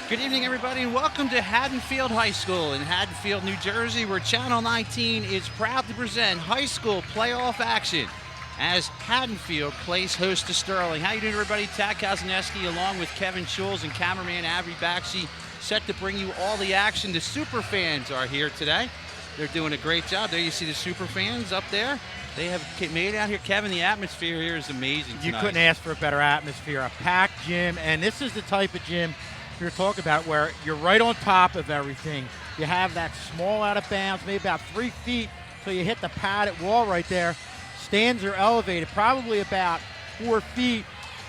Good evening, everybody, and welcome to Haddonfield High School in Haddonfield, New Jersey, where Channel 19 is proud to present high school playoff action as Haddonfield plays host to Sterling. How you doing, everybody? Tad Kazaneski along with Kevin Schulz and cameraman Avery Bakshi, set to bring you all the action. The super fans are here today. They're doing a great job. There you see the super fans up there. They have made out here. Kevin, the atmosphere here is amazing tonight. You couldn't ask for a better atmosphere. A packed gym, and this is the type of gym you're talking about where you're right on top of everything. You have that small out of bounds, maybe about 3 feet, so you hit the padded wall right there. Stands are elevated, probably about 4 feet.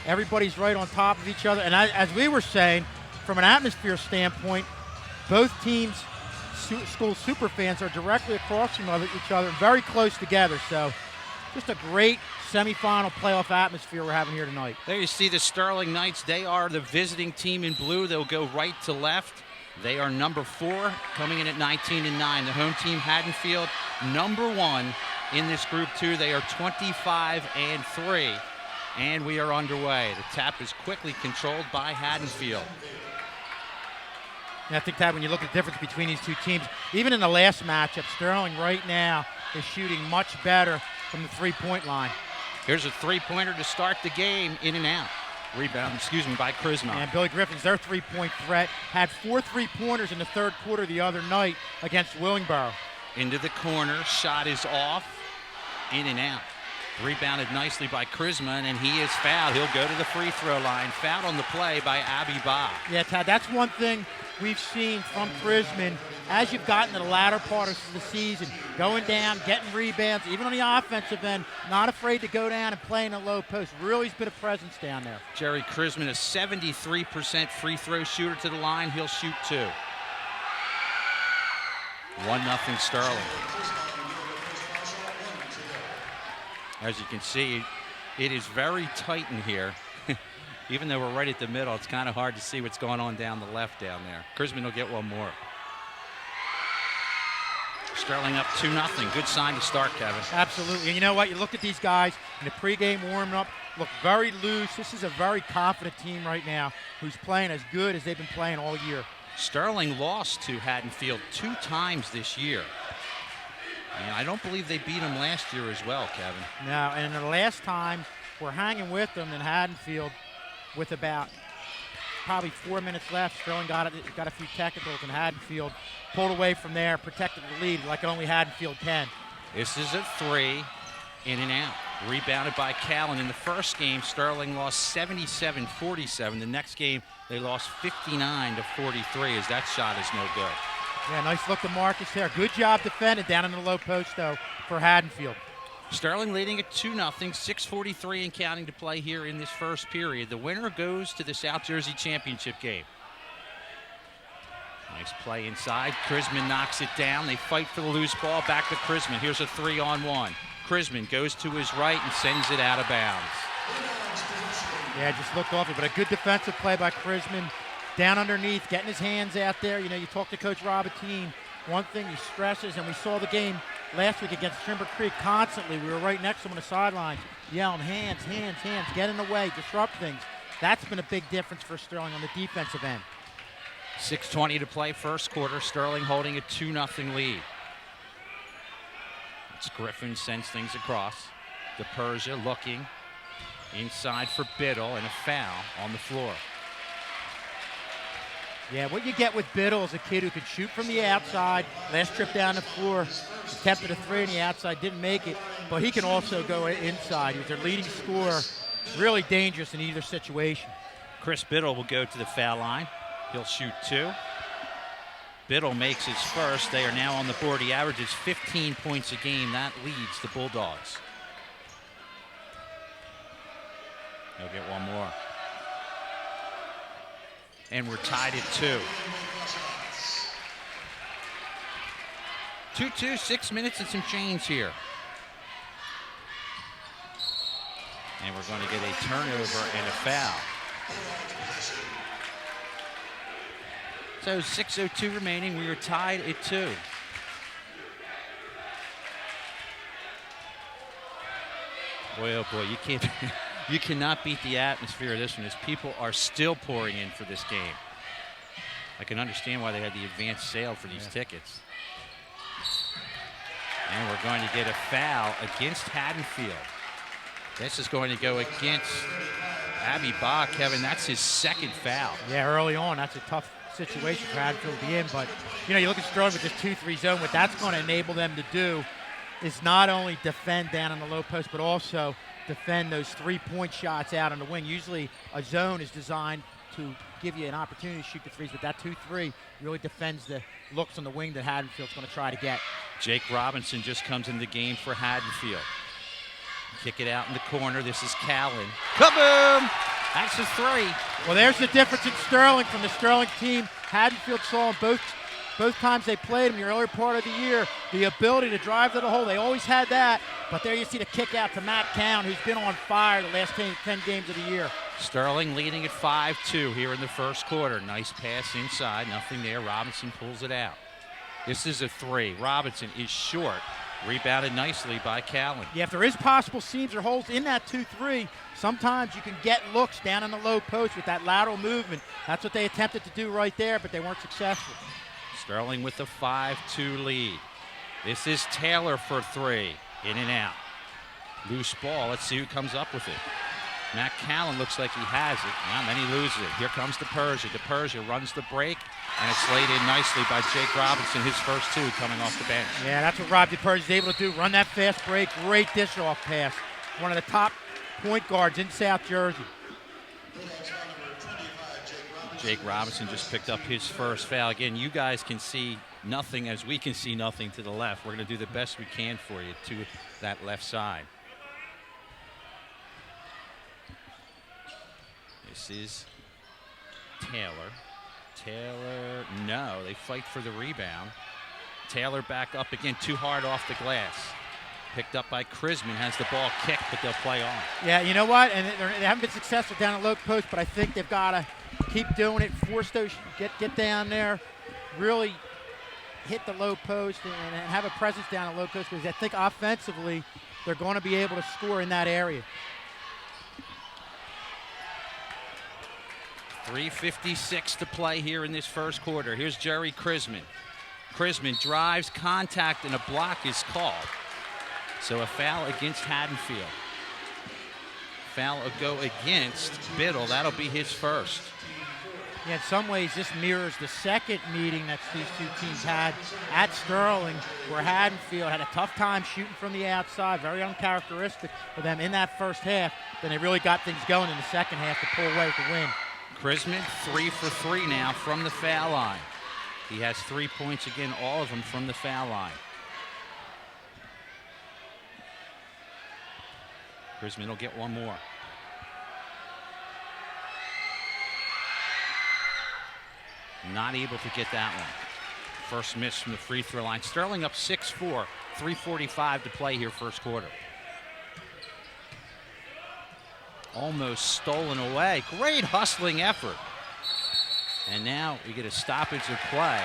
Everybody's right on top of each other. And as we were saying, from an atmosphere standpoint, both teams' school super fans are directly across from each other, very close together. So just a great semifinal playoff atmosphere we're having here tonight. There you see the Sterling Knights. They are the visiting team in blue. They'll go right to left. They are number 4, coming in at 19-9. The home team, Haddonfield, number 1 in this group 2. They are 25-3, and we are underway. The tap is quickly controlled by Haddonfield. And I think that when you look at the difference between these two teams, even in the last matchup, Sterling right now is shooting much better from the three-point line. Here's a three-pointer to start the game, in and out. Rebound, by Krisma. And Billy Griffin's their three-point threat. Had 4 three-pointers in the third quarter the other night against Willingboro. Into the corner, shot is off, in and out. Rebounded nicely by Krisma, and he is fouled. He'll go to the free throw line. Fouled on the play by Abby Ba. Yeah, Tad, that's one thing we've seen from Krisman as you've gotten to the latter part of the season, going down, getting rebounds, even on the offensive end, not afraid to go down and play in a low post. Really has been a presence down there. Jerry Krisman, a 73% free throw shooter to the line. He'll shoot 2. 1-0 Sterling. As you can see, it is very tight in here. Even though we're right at the middle, it's kind of hard to see what's going on down the left down there. Krisman will get one more. Sterling up 2-0. Good sign to start, Kevin. Absolutely. And you know what? You look at these guys in the pregame warming-up, look very loose. This is a very confident team right now who's playing as good as they've been playing all year. Sterling lost to Haddonfield 2 times this year. And I don't believe they beat them last year as well, Kevin. No, and the last time we're hanging with them in Haddonfield with about probably 4 minutes left. Sterling got a few technicals, and Haddonfield pulled away from there, protected the lead like only Haddonfield can. This is a 3, in and out. Rebounded by Callan. In the first game, Sterling lost 77-47. The next game, they lost 59-43, as that shot is no good. Yeah, nice look to Marcus there. Good job defending down in the low post, though, for Haddonfield. Sterling leading at 2-0, 6:43 and counting to play here in this first period. The winner goes to the South Jersey Championship game. Nice play inside. Krisman knocks it down. They fight for the loose ball. Back to Krisman. Here's a 3-on-1. Krisman goes to his right and sends it out of bounds. Yeah, just looked off it, but a good defensive play by Krisman. Down underneath, getting his hands out there. You know, you talk to Coach Robertine. One thing he stresses, and we saw the game last week against Timber Creek constantly. We were right next to him on the sidelines, yelling, hands, hands, hands, get in the way, disrupt things. That's been a big difference for Sterling on the defensive end. 6:20 to play first quarter. Sterling holding a 2-0 lead. It's Griffin sends things across. DePersia looking inside for Biddle, and a foul on the floor. Yeah, what you get with Biddle is a kid who could shoot from the outside. Last trip down the floor, attempted a 3 on the outside, didn't make it, but he can also go inside. He was their leading scorer, really dangerous in either situation. Chris Biddle will go to the foul line. He'll shoot 2. Biddle makes his first. They are now on the board. He averages 15 points a game. That leads the Bulldogs. He'll get one more. And we're tied at 2. 2-2, 6 minutes and some change here. And we're going to get a turnover and a foul. So 6:02 remaining. We are tied at 2. Boy, oh boy, you cannot beat the atmosphere of this one as people are still pouring in for this game. I can understand why they had the advanced sale for these tickets. And we're going to get a foul against Haddonfield. This is going to go against Abby Bach. Kevin, that's his second foul. Yeah, early on, that's a tough situation for Haddonfield to be in. But, you look at Sterling with this 2-3 zone. What that's going to enable them to do is not only defend down on the low post, but also defend those three-point shots out on the wing. Usually a zone is designed to give you an opportunity to shoot the threes, but that 2-3 really defends the looks on the wing that Haddonfield's going to try to get. Jake Robinson just comes in the game for Haddonfield. Kick it out in the corner. This is Callan. Kaboom! That's a three. Well, there's the difference in Sterling from the Sterling team. Haddonfield saw them both times they played him in the earlier part of the year, the ability to drive to the hole. They always had that, but there you see the kick out to Matt Cowan, who's been on fire the last 10 games of the year. Sterling leading at 5-2 here in the first quarter. Nice pass inside, nothing there. Robinson pulls it out. This is a three. Robinson is short. Rebounded nicely by Callan. Yeah, if there is possible seams or holes in that 2-3, sometimes you can get looks down in the low post with that lateral movement. That's what they attempted to do right there, but they weren't successful. Sterling with the 5-2 lead. This is Taylor for three. In and out. Loose ball. Let's see who comes up with it. Matt Callan looks like he has it, and then he loses it. Here comes DePersia. DePersia runs the break, and it's laid in nicely by Jake Robinson, his first two coming off the bench. Yeah, that's what Rob DePersia is able to do, run that fast break, great dish-off pass. One of the top point guards in South Jersey. Jake Robinson just picked up his first foul. Again, you guys can see nothing as we can see nothing to the left. We're going to do the best we can for you to that left side. This is Taylor. Taylor, no, they fight for the rebound. Taylor back up again, too hard off the glass. Picked up by Krisman, has the ball kicked, but they'll play on. Yeah, you know what? And they haven't been successful down at low post, but I think they've got to keep doing it, force those, get down there, really hit the low post and have a presence down at low post, because I think offensively they're going to be able to score in that area. 3:56 to play here in this first quarter. Here's Jerry Krisman. Krisman drives, contact, and a block is called. So a foul against Haddonfield. Foul will go against Biddle. That'll be his first. Yeah, in some ways, this mirrors the second meeting that these two teams had at Sterling, where Haddonfield had a tough time shooting from the outside, very uncharacteristic for them in that first half. Then they really got things going in the second half to pull away with the win. Krisman 3 for 3 now from the foul line. He has 3 points again, all of them from the foul line. Krisman will get one more. Not able to get that one. First miss from the free throw line. Sterling up 6-4, 3:45 to play here first quarter. Almost stolen away. Great hustling effort. And now we get a stoppage of play.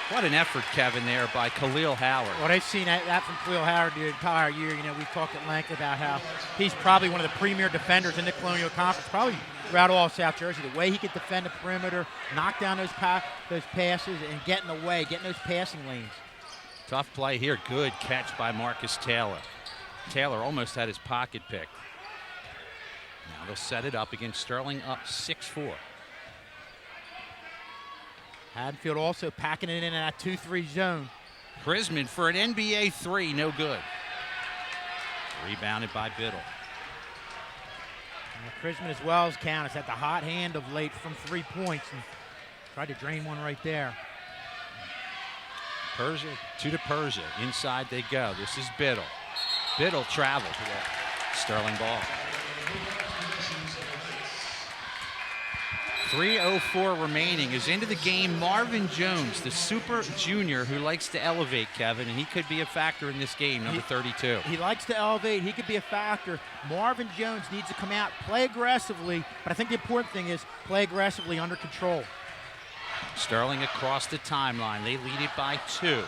What an effort, Kevin, there by Khalil Howard. Well, they've seen that from Khalil Howard the entire year. We've talked at length about how he's probably one of the premier defenders in the Colonial Conference, probably throughout all of South Jersey. The way he can defend the perimeter, knock down those passes, and get in the way, get in those passing lanes. Tough play here. Good catch by Marcus Taylor. Taylor almost had his pocket picked. Now they'll set it up against Sterling up 6-4. Haddonfield also packing it in that 2-3 zone. Krisman for an NBA three, no good. Rebounded by Biddle. Krisman as well as Countess had the hot hand of late from 3 points and tried to drain one right there. Persia to DePersia. Inside they go. This is Biddle. Biddle traveled. Sterling ball. 3:04 remaining. Is into the game Marvin Jones, the super junior who likes to elevate, Kevin, and he could be a factor in this game, number 32. He likes to elevate. He could be a factor. Marvin Jones needs to come out, play aggressively, but I think the important thing is play aggressively under control. Sterling across the timeline. They lead it by 2.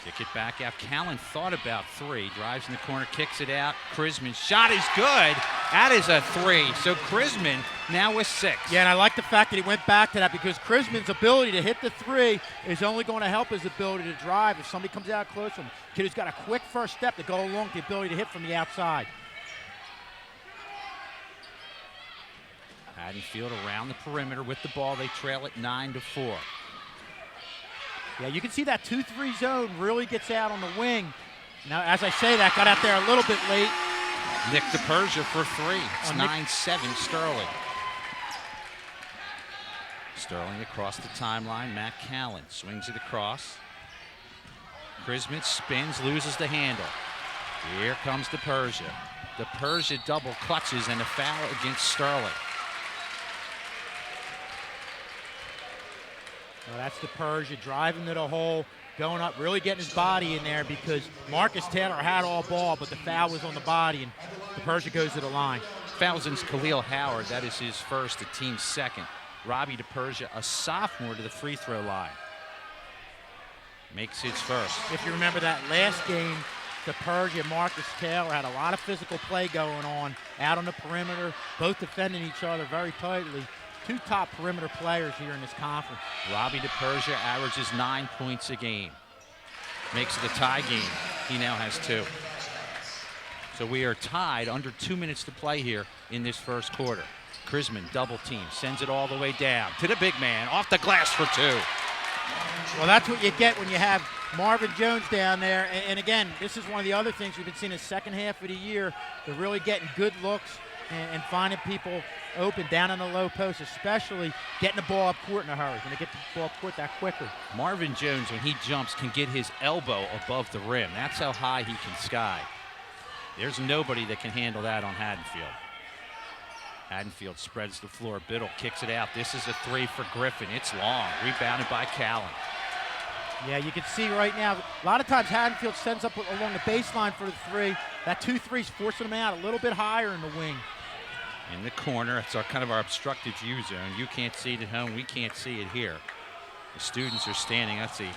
Kick it back out. Callan thought about 3. Drives in the corner, kicks it out. Chrisman's shot is good. That is a 3. So Chrisman now with 6. Yeah, and I like the fact that he went back to that because Chrisman's ability to hit the 3 is only going to help his ability to drive. If somebody comes out close to him, kid who's got a quick first step to go along with the ability to hit from the outside. Haddonfield around the perimeter with the ball. They trail it 9-4. Yeah, you can see that 2-3 zone really gets out on the wing. Now, as I say that, got out there a little bit late. Nick DePersia for 3. It's 9-7 Sterling. Sterling across the timeline. Matt Callan swings it across. Chrisman spins, loses the handle. Here comes DePersia. DePersia double clutches and a foul against Sterling. Well, that's DePersia driving to the hole, going up, really getting his body in there because Marcus Taylor had all ball, but the foul was on the body, and DePersia goes to the line. Fouls against Khalil Howard. That is his first, the team's second. Robbie DePersia, a sophomore, to the free throw line. Makes his first. If you remember that last game, DePersia and Marcus Taylor had a lot of physical play going on out on the perimeter, both defending each other very tightly. 2 top perimeter players here in this conference. Robbie DePersia averages 9 points a game. Makes it a tie game. He now has 2. So we are tied, under 2 minutes to play here in this first quarter. Chrisman double team, sends it all the way down to the big man, off the glass for 2. Well, that's what you get when you have Marvin Jones down there. And again, this is one of the other things we've been seeing the second half of the year. They're really getting good looks and finding people open down in the low post, especially getting the ball up court in a hurry. When they get the ball up court that quicker. Marvin Jones, when he jumps, can get his elbow above the rim. That's how high he can sky. There's nobody that can handle that on Haddonfield. Haddonfield spreads the floor. Biddle kicks it out. This is a 3 for Griffin. It's long. Rebounded by Callan. Yeah, you can see right now, a lot of times Haddonfield sends up along the baseline for the 3. That 2-3 is forcing them out a little bit higher in the wing. In the corner, it's kind of our obstructed view zone. You can't see it at home. We can't see it here. The students are standing. That's a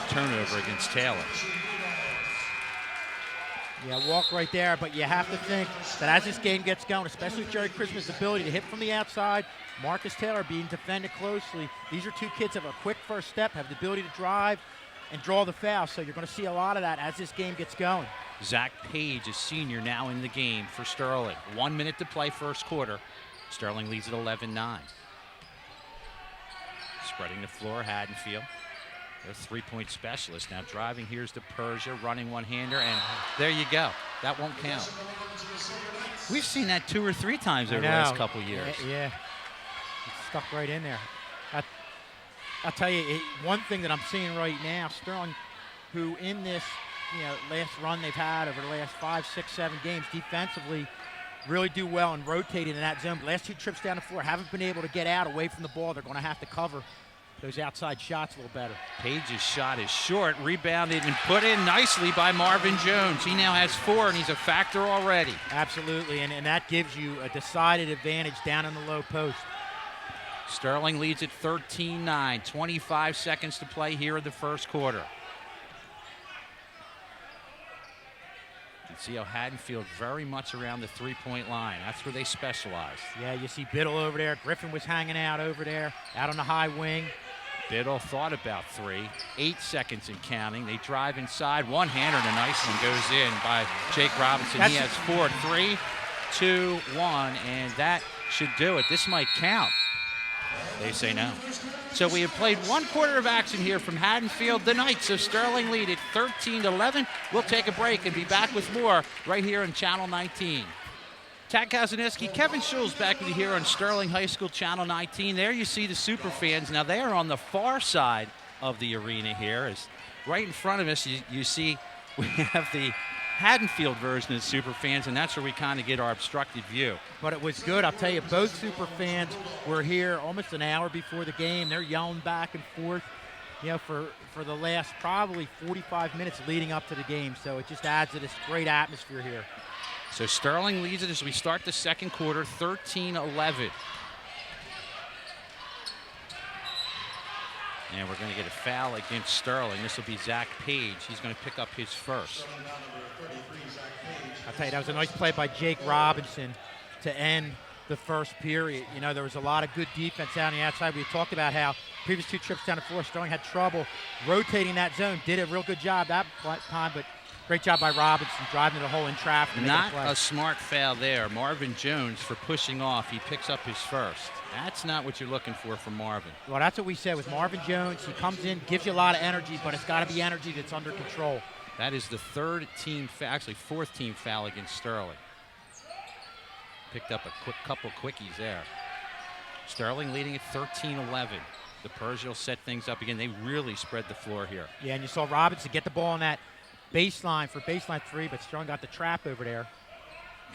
turnover against Taylor. Yeah, walk right there, but you have to think that as this game gets going, especially with Jerry Chrisman's ability to hit from the outside, Marcus Taylor being defended closely, these are 2 kids that have a quick first step, have the ability to drive and draw the foul, so you're going to see a lot of that as this game gets going. Zach Page, a senior, now in the game for Sterling. 1 minute to play first quarter. Sterling leads at 11-9. Spreading the floor, Haddonfield. Their 3-point specialist now driving. Here's DePersia running one-hander, and there you go. That won't count. We've seen that 2 or 3 times over the last couple years. Yeah, it's stuck right in there. I'll tell you, one thing that I'm seeing right now, Sterling, who in this last run they've had over the last 5, 6, 7 games defensively, really do well and rotating in that zone. But last 2 trips down the floor haven't been able to get out away from the ball. They're going to have to cover those outside shots a little better. Page's shot is short, rebounded and put in nicely by Marvin Jones. He now has 4, and he's a factor already. Absolutely, and that gives you a decided advantage down in the low post. Sterling leads at 13-9, 25 seconds to play here in the first quarter. You can see how Haddonfield very much around the 3-point line. That's where they specialize. Yeah, you see Biddle over there. Griffin was hanging out over there, out on the high wing. Biddle thought about 3. 8 seconds and counting. They drive inside. One-hander and a nice one goes in by Jake Robinson. He has 4. 3, 2, 1, and that should do it. This might count. They say no. So we have played 1 quarter of action here from Haddonfield. The Knights of Sterling lead at 13-11. We'll take a break and be back with more right here on Channel 19. Tad Kazaneski, Kevin Schulz back with you here on Sterling High School Channel 19. There you see the super fans. Now they are on the far side of the arena here. As right in front of us, you see we have the Haddonfield version of super fans, and that's where we kind of get our obstructed view. But it was good. I'll tell you, both super fans were here almost an hour before the game. They're yelling back and forth, for the last probably 45 minutes leading up to the game. So it just adds to this great atmosphere here. So Sterling leads it as we start the second quarter, 13-11. And we're going to get a foul against Sterling. This will be Zach Page. He's going to pick up his first. I'll tell you, that was a nice play by Jake Robinson to end the first period. You know, there was a lot of good defense down the outside. We talked about how previous 2 trips down the floor, Sterling had trouble rotating that zone. Did a real good job that time, but great job by Robinson driving to the hole in traffic. Not a smart foul there. Marvin Jones for pushing off. He picks up his first. That's not what you're looking for from Marvin. Well, that's what we said with Marvin Jones. He comes in, gives you a lot of energy, but it's got to be energy that's under control. That is the 3rd team foul, actually 4th team foul against Sterling. Picked up a couple quickies there. Sterling leading at 13-11. The Persia will set things up again. They really spread the floor here. Yeah, and you saw Robinson get the ball on that baseline for baseline 3, but Sterling got the trap over there.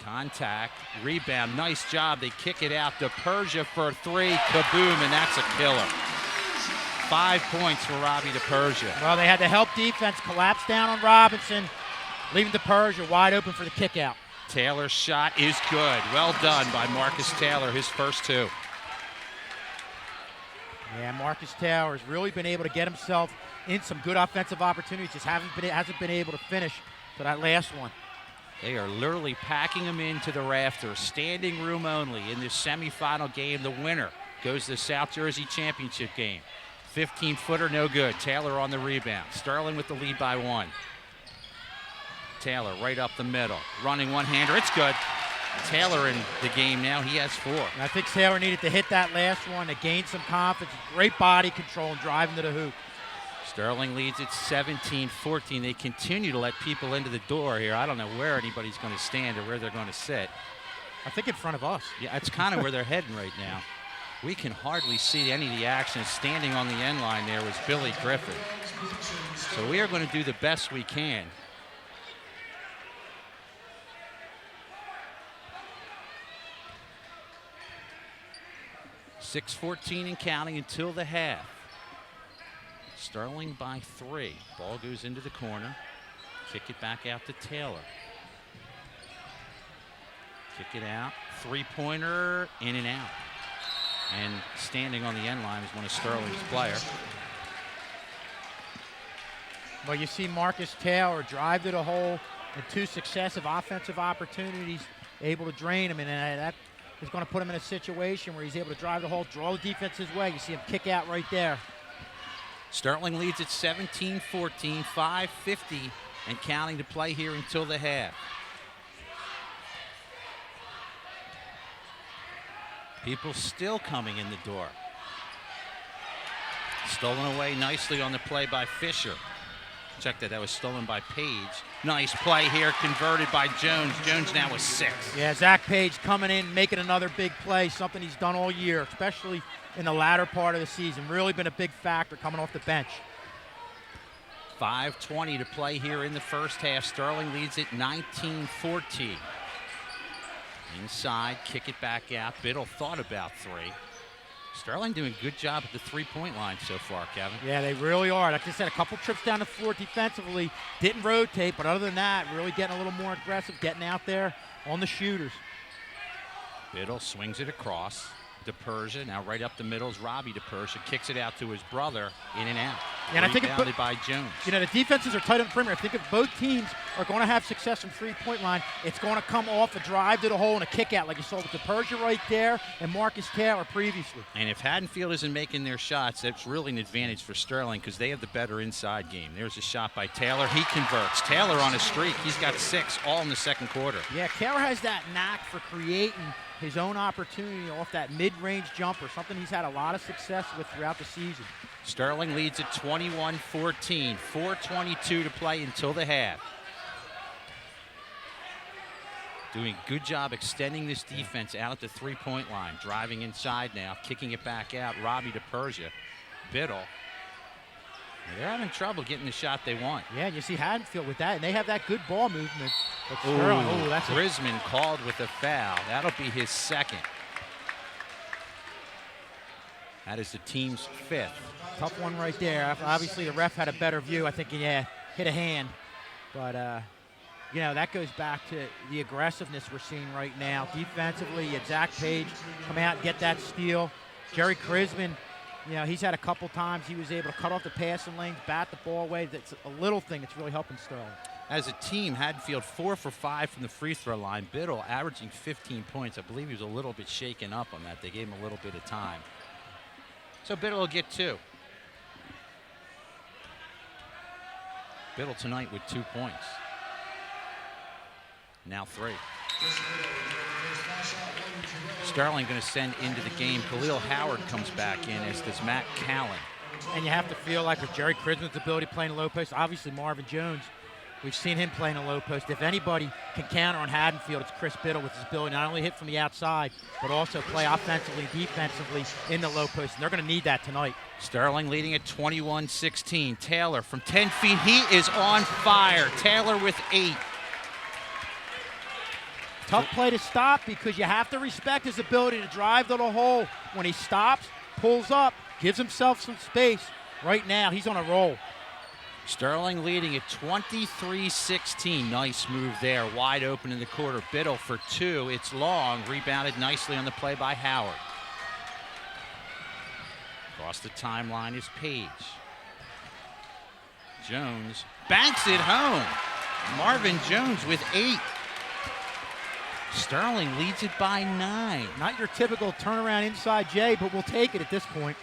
Contact, rebound, nice job. They kick it out to Persia for 3, kaboom, and that's a killer. 5 points for Robbie DePersia. Well, they had the help defense collapse down on Robinson, leaving DePersia wide open for the kick out. Taylor's shot is good. Well done by Marcus Taylor, his first 2. Yeah, Marcus Taylor has really been able to get himself in some good offensive opportunities, just hasn't been able to finish to that last one. They are literally packing him into the rafters, standing room only in this semifinal game. The winner goes to the South Jersey Championship game. 15-footer, no good. Taylor on the rebound. Sterling with the lead by 1. Taylor right up the middle, running one-hander. It's good. Taylor in the game now. He has 4. And I think Taylor needed to hit that last one to gain some confidence. Great body control and driving to the hoop. Sterling leads at 17-14. They continue to let people into the door here. I don't know where anybody's going to stand or where they're going to sit. I think in front of us. Yeah, that's kind of where they're heading right now. We can hardly see any of the action. Standing on the end line there was Billy Griffin. So we are going to do the best we can. .6:14 and counting until the half. Sterling by 3. Ball goes into the corner. Kick it back out to Taylor. Kick it out. 3-pointer, in and out. And standing on the end line is one of Sterling's players. Well, you see Marcus Taylor drive to the hole in 2 successive offensive opportunities, able to drain him, and that is going to put him in a situation where he's able to drive the hole, draw the defense his way. You see him kick out right there. Sterling leads at 17-14, 5:50 and counting to play here until the half. People still coming in the door. Stolen away nicely on the play by Fisher. Check that was stolen by Page. Nice play here, converted by Jones. Jones now with 6. Yeah, Zach Page coming in, making another big play, something he's done all year, especially in the latter part of the season. Really been a big factor coming off the bench. 5:20 to play here in the first half. Sterling leads it 19-14. Inside, kick it back out. Biddle thought about 3. Sterling doing a good job at the 3-point line so far, Kevin. Yeah, they really are. Like I said, a couple trips down the floor defensively. Didn't rotate, but other than that, really getting a little more aggressive, getting out there on the shooters. Biddle swings it across. DePersia, now right up the middle is Robbie DePersia. Kicks it out to his brother, in and out. And I think rebounded by Jones. You know, the defenses are tight on the perimeter. I think if both teams are going to have success from 3-point line, it's going to come off a drive to the hole and a kick out, like you saw with DePersia right there and Marcus Taylor previously. And if Haddonfield isn't making their shots, that's really an advantage for Sterling because they have the better inside game. There's a shot by Taylor. He converts. Taylor on a streak. He's got 6 all in the second quarter. Yeah, Taylor has that knack for creating his own opportunity off that mid-range jumper, something he's had a lot of success with throughout the season. Sterling leads at 21-14, 4:22 to play until the half. Doing a good job extending this defense out at the 3-point line. Driving inside now, kicking it back out. Robbie DePersia, Biddle. They're having trouble getting the shot they want. Yeah, you see Haddonfield with that, and they have that good ball movement. That's Grisman called with a foul. That'll be his second. That is the team's 5th. Tough one right there. Obviously, the ref had a better view. I think he hit a hand. But, you know, that goes back to the aggressiveness we're seeing right now. Defensively, you had Zach Page come out and get that steal. Jerry Grisman You know, he's had a couple times he was able to cut off the passing lanes, bat the ball away. That's a little thing that's really helping Sterling. As a team, Haddonfield 4 for 5 from the free throw line. Biddle averaging 15 points. I believe he was a little bit shaken up on that. They gave him a little bit of time. So Biddle will get 2. Biddle tonight with 2 points. Now 3. Sterling going to send into the game. Khalil Howard comes back in, as does Matt Callan. And you have to feel like with Jerry Crisman's ability playing a low post, obviously Marvin Jones, we've seen him playing a low post. If anybody can counter on Haddonfield, it's Chris Biddle with his ability not only hit from the outside, but also play offensively, defensively in the low post. And they're going to need that tonight. Sterling leading at 21-16. Taylor from 10 feet. He is on fire. Taylor with 8. Tough play to stop because you have to respect his ability to drive to the hole. When he stops, pulls up, gives himself some space. Right now, he's on a roll. Sterling leading at 23-16. Nice move there. Wide open in the quarter. Biddle for 2. It's long. Rebounded nicely on the play by Howard. Across the timeline is Page. Jones banks it home. Marvin Jones with 8. Sterling leads it by 9. Not your typical turnaround inside J, but we'll take it at this point.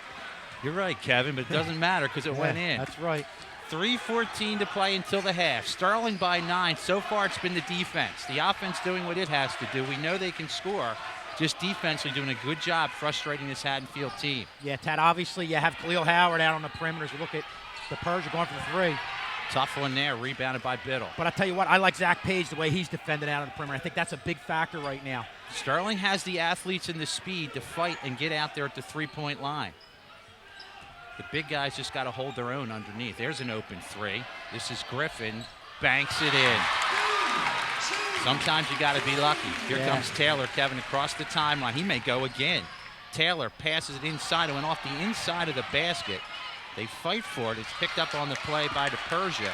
You're right, Kevin, but it doesn't matter because it went in. That's right. 3:14 to play until the half. Sterling by 9. So far, it's been the defense. The offense doing what it has to do. We know they can score. Just defensively doing a good job frustrating this Haddonfield team. Yeah, Tad, obviously you have Khalil Howard out on the perimeters. Look at the Persia going for the 3. Tough one there, rebounded by Biddle. But I tell you what, I like Zach Page, the way he's defended out on the perimeter. I think that's a big factor right now. Sterling has the athletes and the speed to fight and get out there at the 3-point line. The big guys just got to hold their own underneath. There's an open 3. This is Griffin, banks it in. Sometimes you got to be lucky. Here comes Taylor, Kevin, across the timeline. He may go again. Taylor passes it inside. It went off the inside of the basket. They fight for it. It's picked up on the play by DePersia.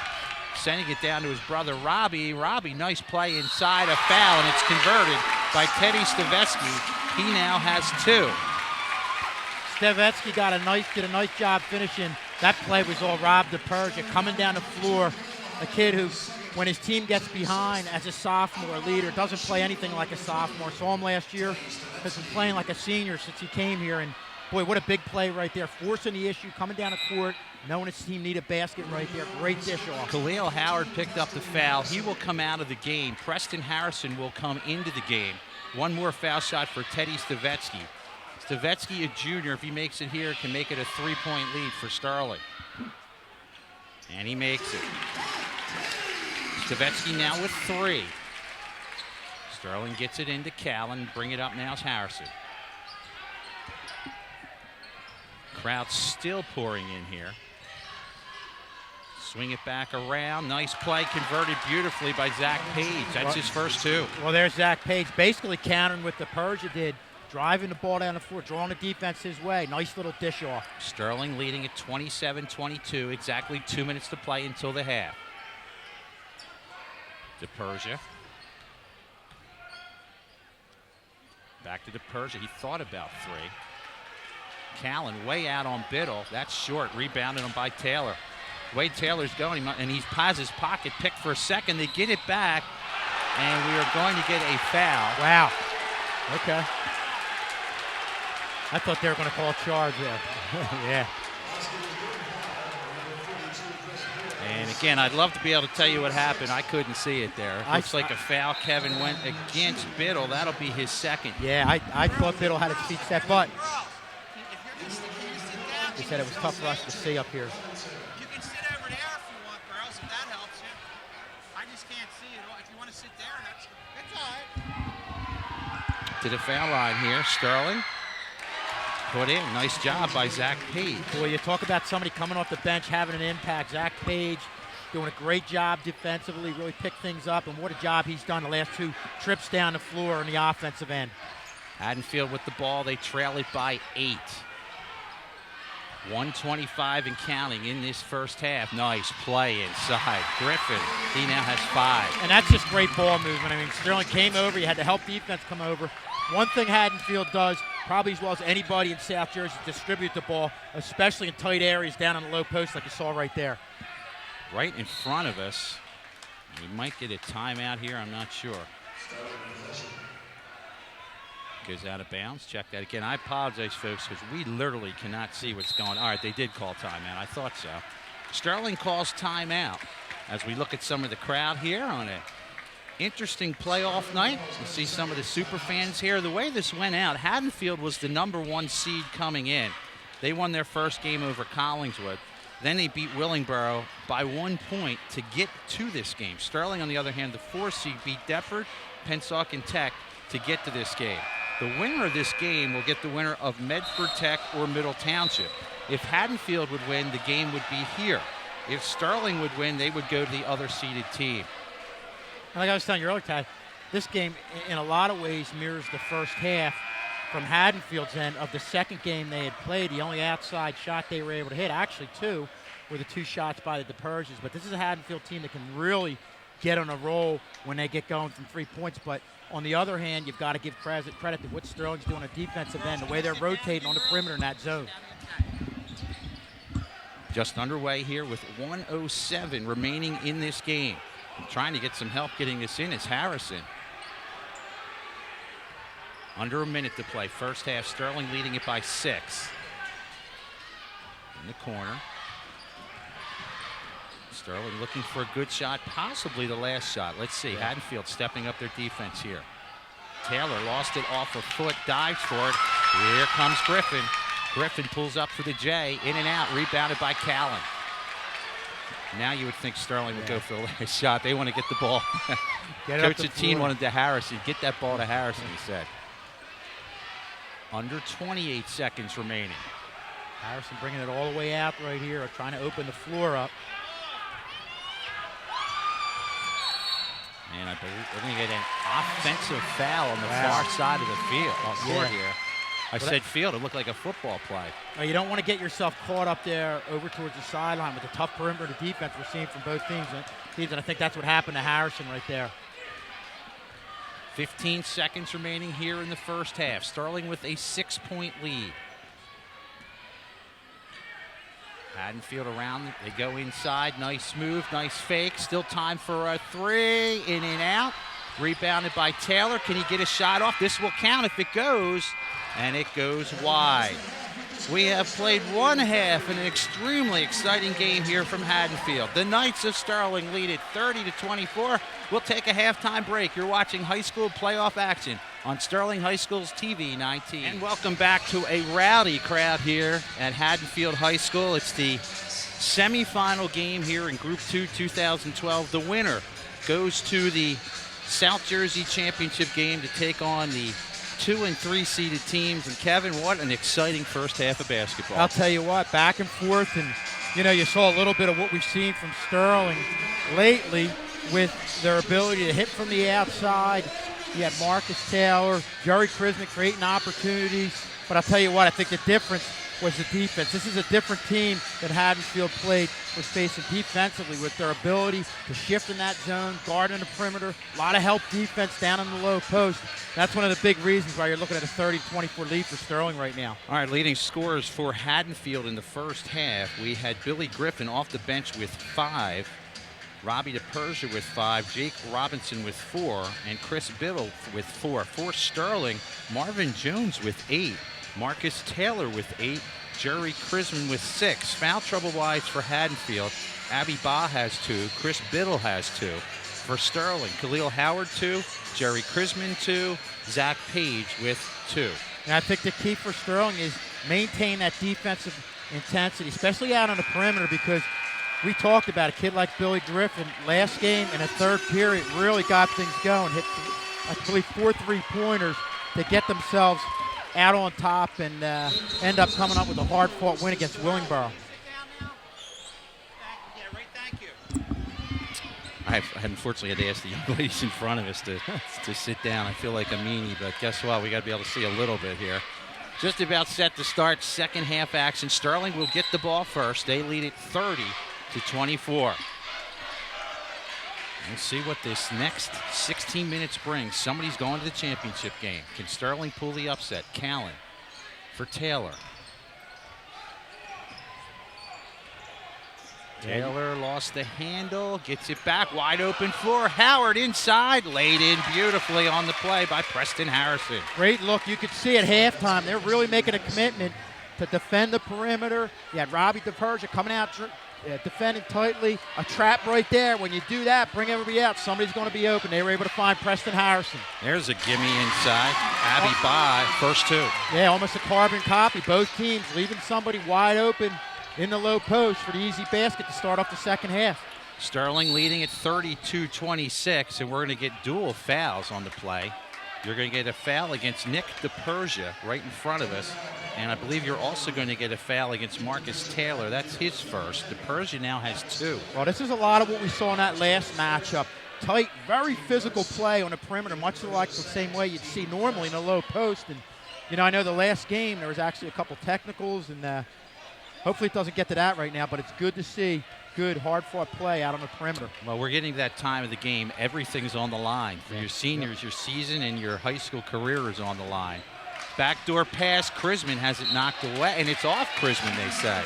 Sending it down to his brother, Robbie. Robbie, nice play inside, a foul, and it's converted by Teddy Stavetsky. He now has 2. Stavetsky did a nice job finishing. That play was all Rob DePersia coming down the floor. A kid who, when his team gets behind as a sophomore leader, doesn't play anything like a sophomore. Saw him last year, has been playing like a senior since he came here, and boy, what a big play right there. Forcing the issue, coming down the court, knowing his team need a basket right there. Great dish off. Khalil Howard picked up the foul. He will come out of the game. Preston Harrison will come into the game. One more foul shot for Teddy Stavetsky. Stavetsky, a junior, if he makes it here, can make it a 3-point lead for Sterling. And he makes it. Stavetsky now with 3. Sterling gets it into Callan. Bring it up now is Harrison. Crowd still pouring in here. Swing it back around. Nice play, converted beautifully by Zach Page. That's his first 2. Well, there's Zach Page basically countering what the Persia did, driving the ball down the floor, drawing the defense his way. Nice little dish off. Sterling leading at 27-22. Exactly 2 minutes to play until the half. DePersia. Back to DePersia. He thought about 3. Callan way out on Biddle. That's short. Rebounded him by Taylor. The way Taylor's going, and he has his pocket picked for a second. They get it back, and we are going to get a foul. Wow. Okay. I thought they were going to call a charge there. Yeah. And again, I'd love to be able to tell you what happened. I couldn't see it there. Looks like a foul. Kevin went against Biddle. That'll be his second. Yeah, I thought Biddle had his feet set, but he said it was tough for us to see up here. You can sit over there if you want, girls, if that helps you. I just can't see it. If you want to sit there, it's all right. To the foul line here, Sterling. Put in. Nice job by Zach Page. Boy, you talk about somebody coming off the bench having an impact. Zach Page doing a great job defensively, really picked things up, and what a job he's done the last 2 trips down the floor on the offensive end. Haddonfield with the ball. They trail it by 8. 125 and counting in this first half. Nice play inside. Griffin, he now has 5. And that's just great ball movement. I mean, Sterling came over. You had to help defense come over. One thing Haddonfield does, probably as well as anybody in South Jersey, distribute the ball, especially in tight areas down on the low post like you saw right there. Right in front of us. We might get a timeout here, I'm not sure. Goes out of bounds. Check that again. I apologize, folks, because we literally cannot see what's going on. All right, they did call timeout. I thought so. Sterling calls timeout as we look at some of the crowd here on an interesting playoff night. You see some of the super fans here. The way this went out, Haddonfield was the #1 seed coming in. They won their first game over Collingswood. Then they beat Willingboro by 1 point to get to this game. Sterling, on the other hand, the 4 seed, beat Deptford, Pennsauken Tech to get to this game. The winner of this game will get the winner of Medford Tech or Middle Township. If Haddonfield would win, the game would be here. If Sterling would win, they would go to the other seeded team. Like I was telling you earlier, Tad, this game in a lot of ways mirrors the first half from Haddonfield's end of the second game they had played. The only outside shot they were able to hit, actually 2, were the 2 shots by the DePerges. But this is a Haddonfield team that can really get on a roll when they get going from 3 points. But on the other hand, you've got to give credit to what Sterling's doing on defensive end, the way they're rotating on the perimeter in that zone. Just underway here with 1:07 remaining in this game. Trying to get some help getting this in is Harrison. Under a minute to play. First half, Sterling leading it by 6. In the corner. Sterling looking for a good shot, possibly the last shot. Let's see. Yeah. Haddonfield stepping up their defense here. Taylor lost it off a foot, dives for it. Here comes Griffin. Griffin pulls up for the J, in and out, rebounded by Callan. Now you would think Sterling would go for the last shot. They want to get the ball. Coach Attine wanted to Harrison. Get that ball to Harrison, he said. Under 28 seconds remaining. Harrison bringing it all the way out right here, trying to open the floor up. And I believe we're going to get an offensive foul on the far side of the field. Court here. I said field. It looked like a football play. Well, you don't want to get yourself caught up there over towards the sideline with the tough perimeter defense we're seeing from both teams. And I think that's what happened to Harrison right there. 15 seconds remaining here in the first half. Sterling with a 6-point lead. Haddonfield around. They go inside. Nice move. Nice fake. Still time for a 3. In and out. Rebounded by Taylor. Can he get a shot off? This will count if it goes. And it goes wide. We have played one half in an extremely exciting game here from Haddonfield. The Knights of Sterling lead it 30-24. We'll take a halftime break. You're watching high school playoff action on Sterling High School's TV 19. And welcome back to a rowdy crowd here at Haddonfield High School. It's the semifinal game here in Group 2 2012. The winner goes to the South Jersey Championship game to take on the 2 and 3 seeded teams. And Kevin, what an exciting first half of basketball. I'll tell you what, back and forth, and you saw a little bit of what we've seen from Sterling lately with their ability to hit from the outside. You had Marcus Taylor, Jerry Chrisman creating opportunities. But I'll tell you what, I think the difference was the defense. This is a different team that Haddonfield was facing defensively with their ability to shift in that zone, guard in the perimeter, a lot of help defense down in the low post. That's one of the big reasons why you're looking at a 30-24 lead for Sterling right now. All right, leading scorers for Haddonfield in the first half. We had Billy Griffin off the bench with 5. Robbie DePersia with 5, Jake Robinson with 4, and Chris Biddle with 4. For Sterling, Marvin Jones with 8, Marcus Taylor with 8, Jerry Chrisman with 6. Foul trouble-wise for Haddonfield, Abby Baugh has 2, Chris Biddle has 2. For Sterling, Khalil Howard 2, Jerry Chrisman 2, Zach Page with 2. And I think the key for Sterling is maintain that defensive intensity, especially out on the perimeter, because we talked about a kid like Billy Griffin last game in the third period really got things going. Hit, I believe, 4 3-pointers to get themselves out on top and end up coming up with a hard-fought win against Willingboro. I unfortunately had to ask the young ladies in front of us to sit down. I feel like a meanie, but guess what? We got to be able to see a little bit here. Just about set to start second half action. Sterling will get the ball first. They lead it 30-24. We'll see what this next 16 minutes brings. Somebody's going to the championship game. Can Sterling pull the upset? Callan for Taylor. Taylor lost the handle, gets it back, wide open floor. Howard inside, laid in beautifully on the play by Preston Harrison. Great look. You could see at halftime they're really making a commitment to defend the perimeter. You had Robbie DePersia coming out defending tightly. A trap right there. When you do that, bring everybody out. Somebody's going to be open. They were able to find Preston Harrison. There's a gimme inside. Abby by, first two. Yeah, almost a carbon copy. Both teams leaving somebody wide open in the low post for the easy basket to start off the second half. Sterling leading at 32-26, and we're going to get dual fouls on the play. You're going to get a foul against Nick DePersia right in front of us, and I believe you're also going to get a foul against Marcus Taylor. That's his first. DePersia now has two. Well, this is a lot of what we saw in that last matchup. Tight, very physical play on the perimeter, much like the same way you'd see normally in a low post. And, you know, I know the last game there was actually a couple technicals, and hopefully it doesn't get to that right now, but it's good to see good, hard-fought play out on the perimeter. Well, we're getting to that time of the game. Everything's on the line. For your seniors, your season and your high school career is on the line. Backdoor pass, Chrisman has it knocked away, and it's off Chrisman, they say.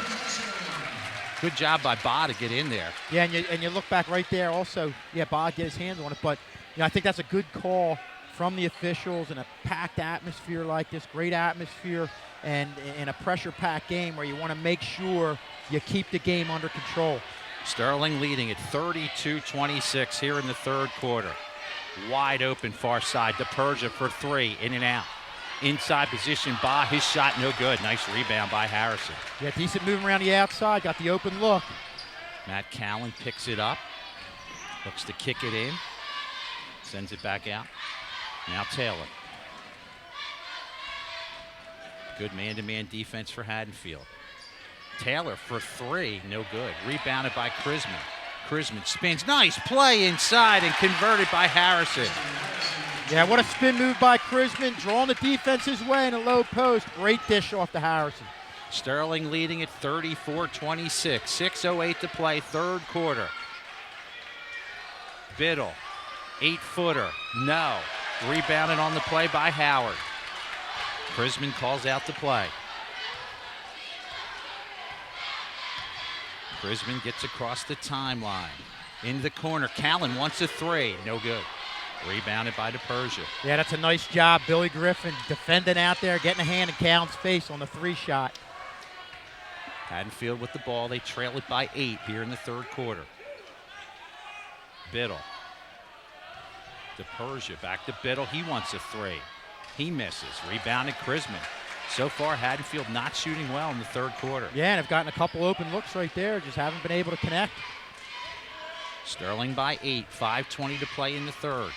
Good job by Ba to get in there. Yeah, and you look back right there also, yeah, Ba get his hands on it, but you know, I think that's a good call from the officials in a packed atmosphere like this, great atmosphere, and in a pressure-packed game where you want to make sure you keep the game under control. Sterling leading at 32-26 here in the third quarter. Wide open far side. DePersia for three, in and out. Inside position, Ba, his shot no good. Nice rebound by Harrison. Yeah, decent movement around the outside, got the open look. Matt Callen picks it up, looks to kick it in, sends it back out. Now Taylor. Good man-to-man defense for Haddonfield. Taylor for three, no good. Rebounded by Chrisman. Chrisman spins, nice play inside and converted by Harrison. Yeah, what a spin move by Chrisman, drawing the defense's way in a low post. Great dish off to Harrison. Sterling leading at 34-26, 6:08 to play, third quarter. Biddle, 8-footer, no. Rebounded on the play by Howard. Chrisman calls out the play. Chrisman gets across the timeline. In the corner, Callen wants a three, no good. Rebounded by DePersia. Yeah, that's a nice job. Billy Griffin defending out there, getting a hand in Callen's face on the three shot. Haddonfield with the ball. They trail it by 8 here in the third quarter. Biddle. DePersia back to Biddle. He wants a three. He misses. Rebounded Chrisman. So far, Haddonfield not shooting well in the third quarter. Yeah, and have gotten a couple open looks right there. Just haven't been able to connect. Sterling by 8. 5:20 to play in the third.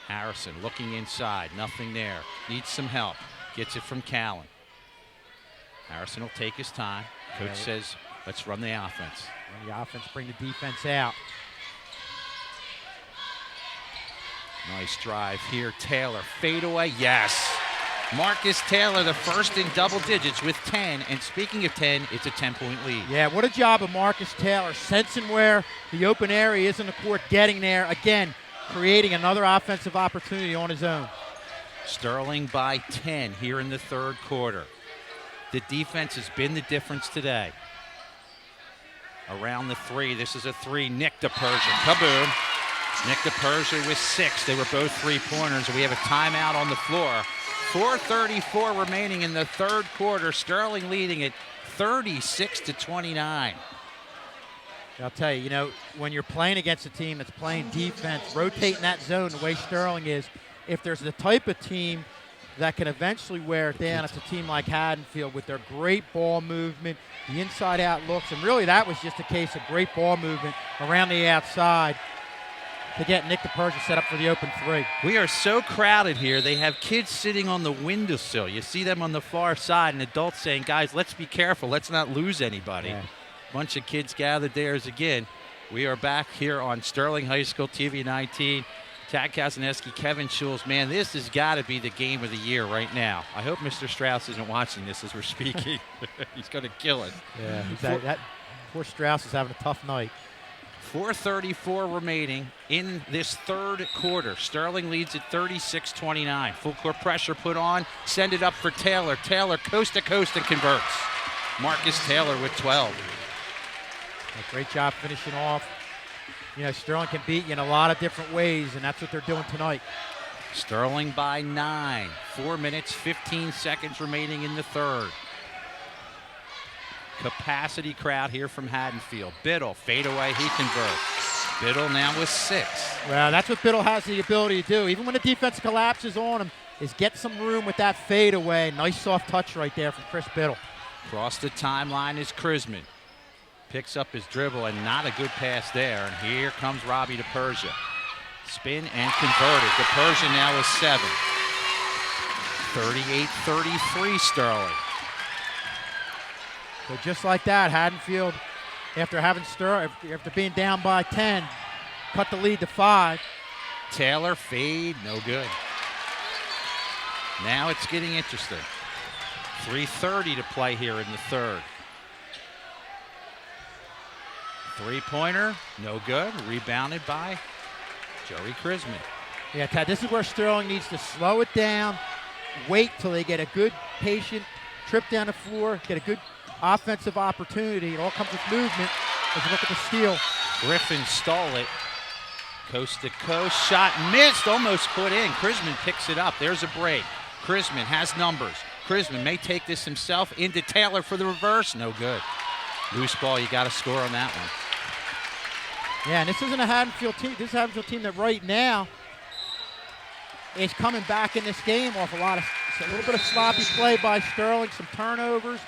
Harrison looking inside. Nothing there. Needs some help. Gets it from Callen. Harrison will take his time. Coach says, let's run the offense. Run the offense, bring the defense out. Nice drive here. Taylor, fadeaway, yes. Marcus Taylor, the first in double digits with 10. And speaking of 10, it's a 10-point lead. Yeah, what a job of Marcus Taylor, sensing where the open area is in the court, getting there. Again, creating another offensive opportunity on his own. Sterling by 10 here in the third quarter. The defense has been the difference today. Around the three, this is a three. Nick DePersia, kaboom. Nick DePersia with 6. They were both three-pointers. We have a timeout on the floor. 4:34 remaining in the third quarter. Sterling leading at 36-29. I'll tell you, you know, when you're playing against a team that's playing defense, rotating that zone the way Sterling is, if there's the type of team that can eventually wear it down, it's a team like Haddonfield with their great ball movement, the inside-out looks, and really that was just a case of great ball movement around the outside to get Nick DePersia set up for the open three. We are so crowded here. They have kids sitting on the windowsill. You see them on the far side, and adults saying, guys, let's be careful. Let's not lose anybody. Yeah. Bunch of kids gathered there as again. We are back here on Sterling High School TV 19. Tad Kazaneski, Kevin Schulz. Man, this has got to be the game of the year right now. I hope Mr. Strauss isn't watching this as we're speaking. He's going to kill it. Yeah, that poor Strauss is having a tough night. 4:34 remaining in this third quarter. Sterling leads at 36-29. Full court pressure put on. Send it up for Taylor. Taylor coast to coast and converts. Marcus Taylor with 12. A great job finishing off. You know, Sterling can beat you in a lot of different ways, and that's what they're doing tonight. Sterling by 9. 4 minutes, 15 seconds remaining in the third. Capacity crowd here from Haddonfield. Biddle, fade away, he converts. Biddle now with 6. Well, that's what Biddle has the ability to do. Even when the defense collapses on him, is get some room with that fade away. Nice soft touch right there from Chris Biddle. Across the timeline is Krisman. Picks up his dribble and not a good pass there. And here comes Robbie DePersia. Spin and converted. DePersia now with 7. 38-33 Sterling. So just like that, Haddonfield, after being down by 10, cut the lead to 5. Taylor fade, no good. Now it's getting interesting. 3:30 to play here in the third. Three-pointer, no good. Rebounded by Joey Krisman. Yeah, Tad, this is where Sterling needs to slow it down, wait till they get a good, patient trip down the floor, get a good offensive opportunity. It all comes with movement. As you look at the steal. Griffin stole it. Coast to coast, shot missed, almost put in. Krisman picks it up. There's a break. Krisman has numbers. Krisman may take this himself into Taylor for the reverse. No good. Loose ball, you got to score on that one. Yeah, and this isn't a Haddonfield team. This is a Haddonfield team that right now is coming back in this game off a little bit of sloppy play by Sterling, some turnovers.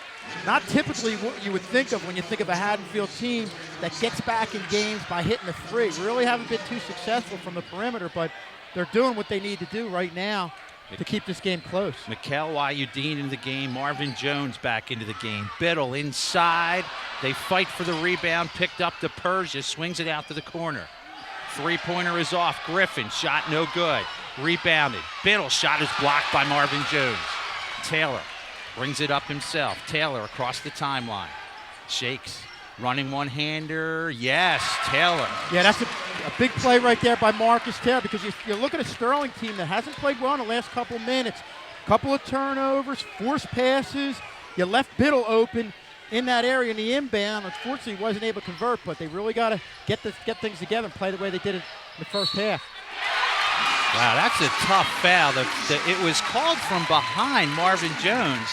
Not typically what you would think of when you think of a Haddonfield team that gets back in games by hitting the three. Really haven't been too successful from the perimeter, but they're doing what they need to do right now to keep this game close. Mikel Wayudeen in the game. Marvin Jones back into the game. Biddle inside. They fight for the rebound. Picked up to Persia. Swings it out to the corner. Three-pointer is off. Griffin shot no good. Rebounded. Biddle shot is blocked by Marvin Jones. Taylor brings it up himself. Taylor across the timeline. Shakes. Running one-hander. Yes, Taylor. Yeah, that's a big play right there by Marcus Taylor, because you look at a Sterling team that hasn't played well in the last couple minutes. Couple of turnovers, forced passes. You left Biddle open in that area in the inbound. Unfortunately, he wasn't able to convert, but they really got to get things together and play the way they did it in the first half. Wow, that's a tough foul. It was called from behind Marvin Jones.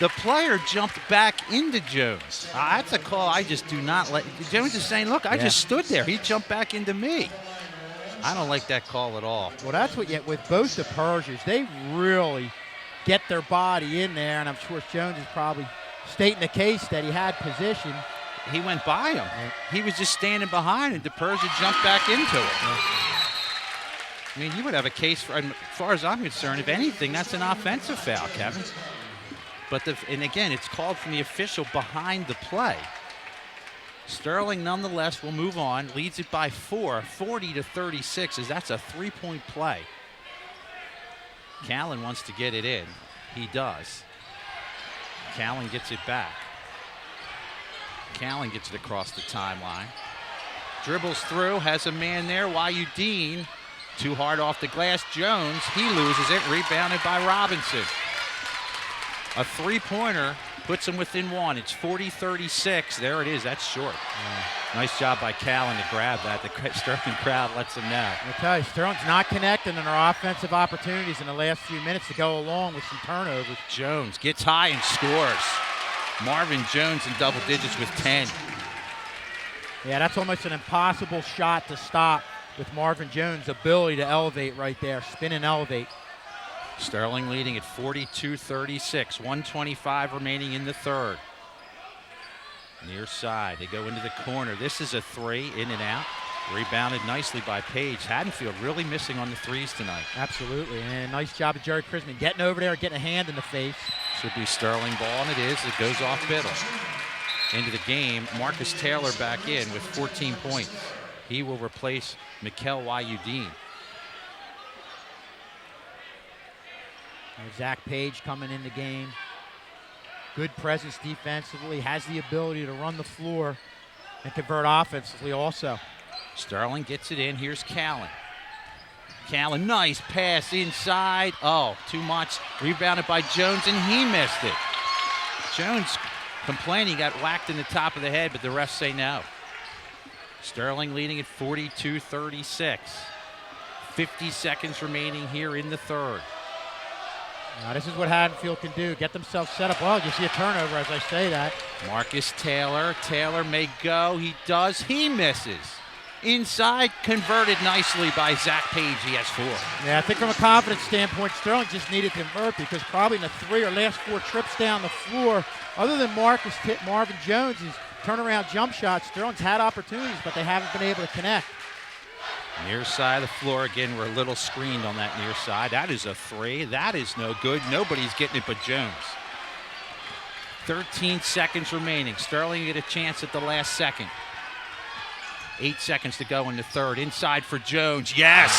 The player jumped back into Jones. That's a call I just do not like. Jones is saying, look, I just stood there. He jumped back into me. I don't like that call at all. Well, that's what, with both the Persians, they really get their body in there, and I'm sure Jones is probably stating the case that he had position. He went by him. He was just standing behind, and DePersia jumped back into it. I mean, you would have a case, as far as I'm concerned, if anything, that's an offensive foul, Kevin. But and again, it's called from the official behind the play. Sterling, nonetheless, will move on. Leads it by 4, 40-36, as that's a three-point play. Callan wants to get it in. He does. Callan gets it back. Callan gets it across the timeline. Dribbles through, has a man there. Wayudeen, too hard off the glass. Jones, he loses it. Rebounded by Robinson. A three-pointer puts him within 1. It's 40-36. There it is. That's short. Yeah. Nice job by Callan to grab that. The Sterling crowd lets him know. I tell you, Sterling's not connecting in our offensive opportunities in the last few minutes to go along with some turnovers. Jones gets high and scores. Marvin Jones in double digits with 10. Yeah, that's almost an impossible shot to stop with Marvin Jones' ability to elevate right there, spin and elevate. Sterling leading at 42-36, 1:25 remaining in the third. Near side, they go into the corner. This is a three, in and out. Rebounded nicely by Page. Haddonfield really missing on the threes tonight. Absolutely, and nice job of Jerry Krisman getting over there, getting a hand in the face. Should be Sterling ball, and it is. It goes off Biddle. Into the game, Marcus Taylor back in with 14 points. He will replace Mikel Wayudeen. Zach Page coming in the game. Good presence defensively, has the ability to run the floor. and convert offensively also. Sterling gets it in. Here's Callan. Callan, nice pass inside. Oh, too much. Rebounded by Jones, and he missed it. Jones complaining, got whacked in the top of the head, but the refs say no. Sterling leading at 42-36. 50 seconds remaining here in the third. Now, this is what Haddonfield can do. Get themselves set up well. You see a turnover as I say that. Marcus Taylor. Taylor may go. He does. He misses. Inside, converted nicely by Zach Page. He has 4. Yeah, I think from a confidence standpoint, Sterling just needed to convert because probably in the 3 or last 4 trips down the floor, other than Marvin Jones' turnaround jump shots, Sterling's had opportunities, but they haven't been able to connect. Near side of the floor again. We're a little screened on that near side. That is a 3. That is no good. Nobody's getting it but Jones. 13 seconds remaining. Sterling get a chance at the last second. 8 seconds to go in the third. Inside for Jones. Yes!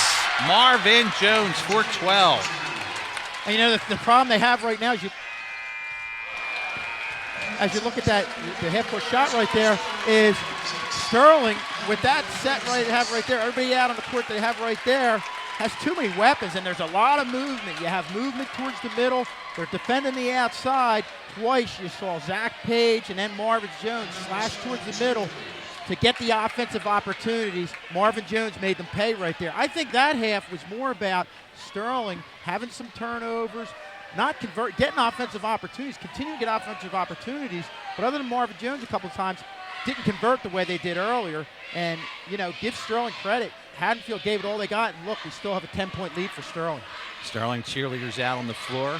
Marvin Jones for 12. And you know, the problem they have right now is as you look at that, the half-court shot right there, is Sterling, with that set right they have right there, everybody out on the court they have right there, has too many weapons, and there's a lot of movement. You have movement towards the middle. They're defending the outside. Twice you saw Zach Page and then Marvin Jones slash towards the middle to get the offensive opportunities. Marvin Jones made them pay right there. I think that half was more about Sterling having some turnovers, not getting offensive opportunities, continuing to get offensive opportunities, but other than Marvin Jones a couple of times, didn't convert the way they did earlier. And, you know, give Sterling credit. Haddonfield gave it all they got, and look, we still have a 10-point lead for Sterling. Sterling cheerleaders out on the floor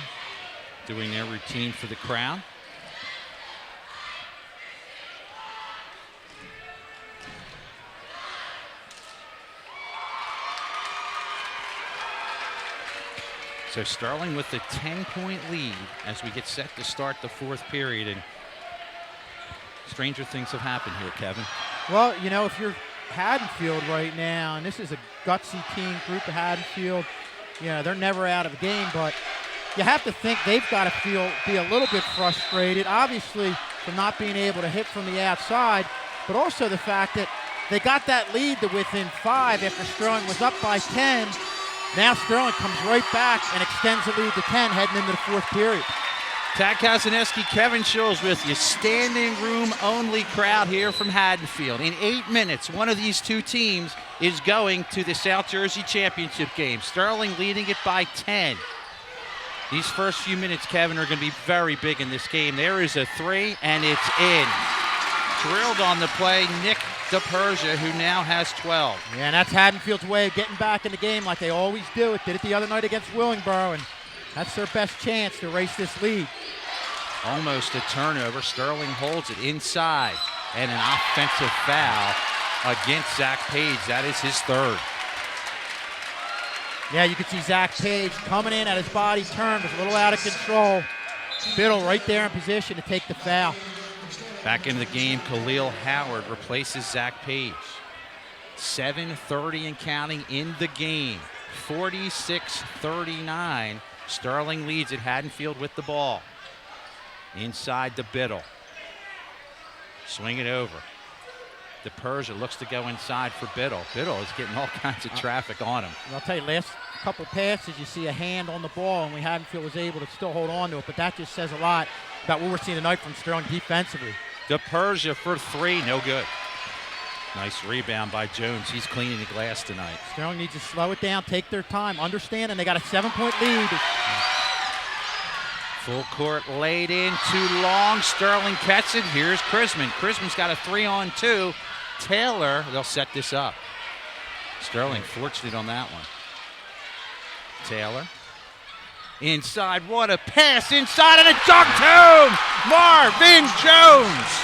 doing their routine for the crowd. So Sterling with the 10-point lead as we get set to start the fourth period, and stranger things have happened here, Kevin. Well, you know, if you're Haddonfield right now, and this is a gutsy team group of Haddonfield, you know, they're never out of a game, but you have to think they've got to be a little bit frustrated, obviously, from not being able to hit from the outside, but also the fact that they got that lead to within 5 after Sterling was up by 10. Now Sterling comes right back and extends the lead to 10 heading into the fourth period. Tad Kazaneski, Kevin Schulz with you. Standing room only crowd here from Haddonfield. In 8 minutes, one of these two teams is going to the South Jersey Championship game. Sterling leading it by 10. These first few minutes, Kevin, are going to be very big in this game. There is a 3, and it's in. Drilled on the play, Nick DePersia, who now has 12. Yeah, and that's Haddonfield's way of getting back in the game like they always do. It did it the other night against Willingboro, and that's their best chance to erase this lead. Almost a turnover. Sterling holds it inside, and an offensive foul against Zach Page. That is his 3rd. Yeah, you can see Zach Page coming in at his body turn, was a little out of control. Biddle right there in position to take the foul. Back into the game, Khalil Howard replaces Zach Page. 7:30 and counting in the game. 46-39. Sterling leads at Haddonfield with the ball. Inside to Biddle. Swing it over. DePersia looks to go inside for Biddle. Biddle is getting all kinds of traffic on him. I'll tell you, last couple passes, you see a hand on the ball, and Haddonfield was able to still hold on to it, but that just says a lot about what we're seeing tonight from Sterling defensively. DePersia for 3, no good. Nice rebound by Jones. He's cleaning the glass tonight. Sterling needs to slow it down, take their time, understanding they got a 7-point lead. Full court laid in, too long. Sterling catches it. Here's Chrisman. Chrisman's got a 3-on-2. Taylor, they'll set this up. Sterling fortunate on that one. Taylor. Inside, what a pass inside, and a dunk to Marvin Jones.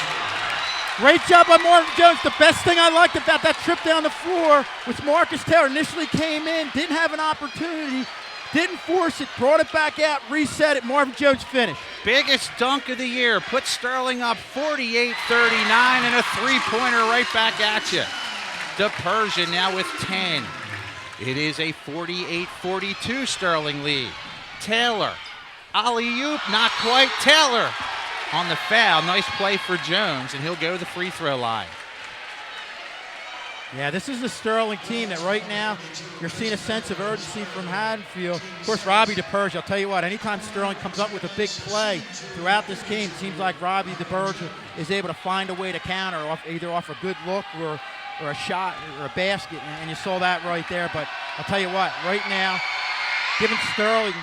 Great job by Marvin Jones. The best thing I liked about that trip down the floor was Marcus Taylor initially came in, didn't have an opportunity, didn't force it, brought it back out, reset it. Marvin Jones finished. Biggest dunk of the year. Put Sterling up 48-39, and a three-pointer right back at you. DePersia now with 10. It is a 48-42 Sterling lead. Taylor, alley-oop, not quite. Taylor on the foul. Nice play for Jones, and he'll go to the free throw line. Yeah, this is the Sterling team that right now you're seeing a sense of urgency from Haddonfield. Of course, Robbie DePerge, I'll tell you what, anytime Sterling comes up with a big play throughout this game, it seems like Robbie DePerge is able to find a way to counter, either off a good look or a shot or a basket, and you saw that right there. But I'll tell you what, right now, giving Sterling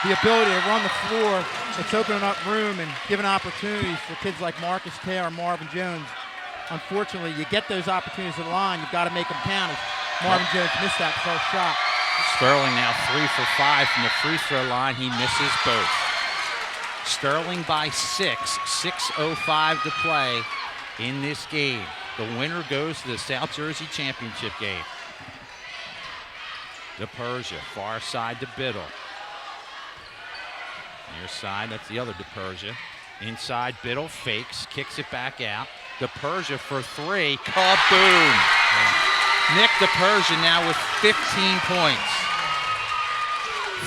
the ability to run the floor, it's opening up room and giving opportunities for kids like Marcus Taylor and Marvin Jones. Unfortunately, you get those opportunities at the line, you've got to make them count. Marvin Jones missed that first shot. Sterling now 3 for 5 from the free throw line. He misses both. Sterling by 6, 6:05 to play in this game. The winner goes to the South Jersey Championship game. DePerge, far side to Biddle. Near side, that's the other DePerge. Inside, Biddle fakes, kicks it back out. DePerge for 3, kaboom! Nick DePerge now with 15 points.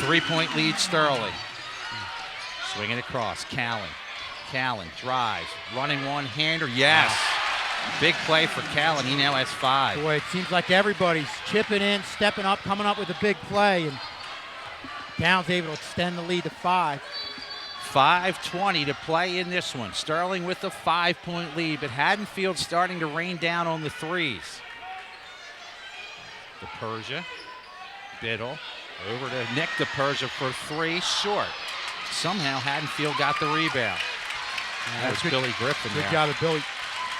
3-point lead, Sterling. Swinging across, Callan. Callan drives, running one-hander, yes! Wow. Big play for Callan, he now has 5. Boy, it seems like everybody's chipping in, stepping up, coming up with a big play, and Callan's able to extend the lead to 5. 5:20 to play in this one. Sterling with a 5-point lead, but Haddonfield starting to rain down on the threes. DePerge, Biddle, over to Nick DePerge for 3, short. Somehow Haddonfield got the rebound. That was Billy Griffin there. Good job of Billy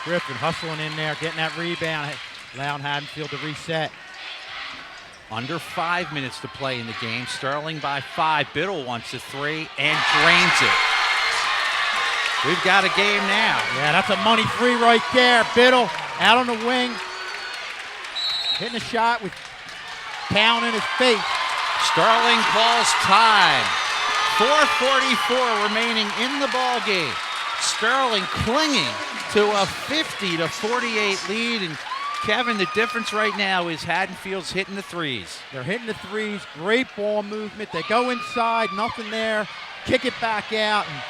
Griffin hustling in there, getting that rebound, allowing Haddonfield to reset. Under 5 minutes to play in the game. Sterling by 5. Biddle wants a 3 and drains it. We've got a game now. Yeah, that's a money 3 right there. Biddle out on the wing, hitting a shot with Callan in his face. Sterling calls time. 4:44 remaining in the ball game. Sterling clinging to a 50-48 lead, and Kevin, the difference right now is Haddonfield's hitting the threes. They're hitting the threes, great ball movement. They go inside, nothing there, kick it back out, and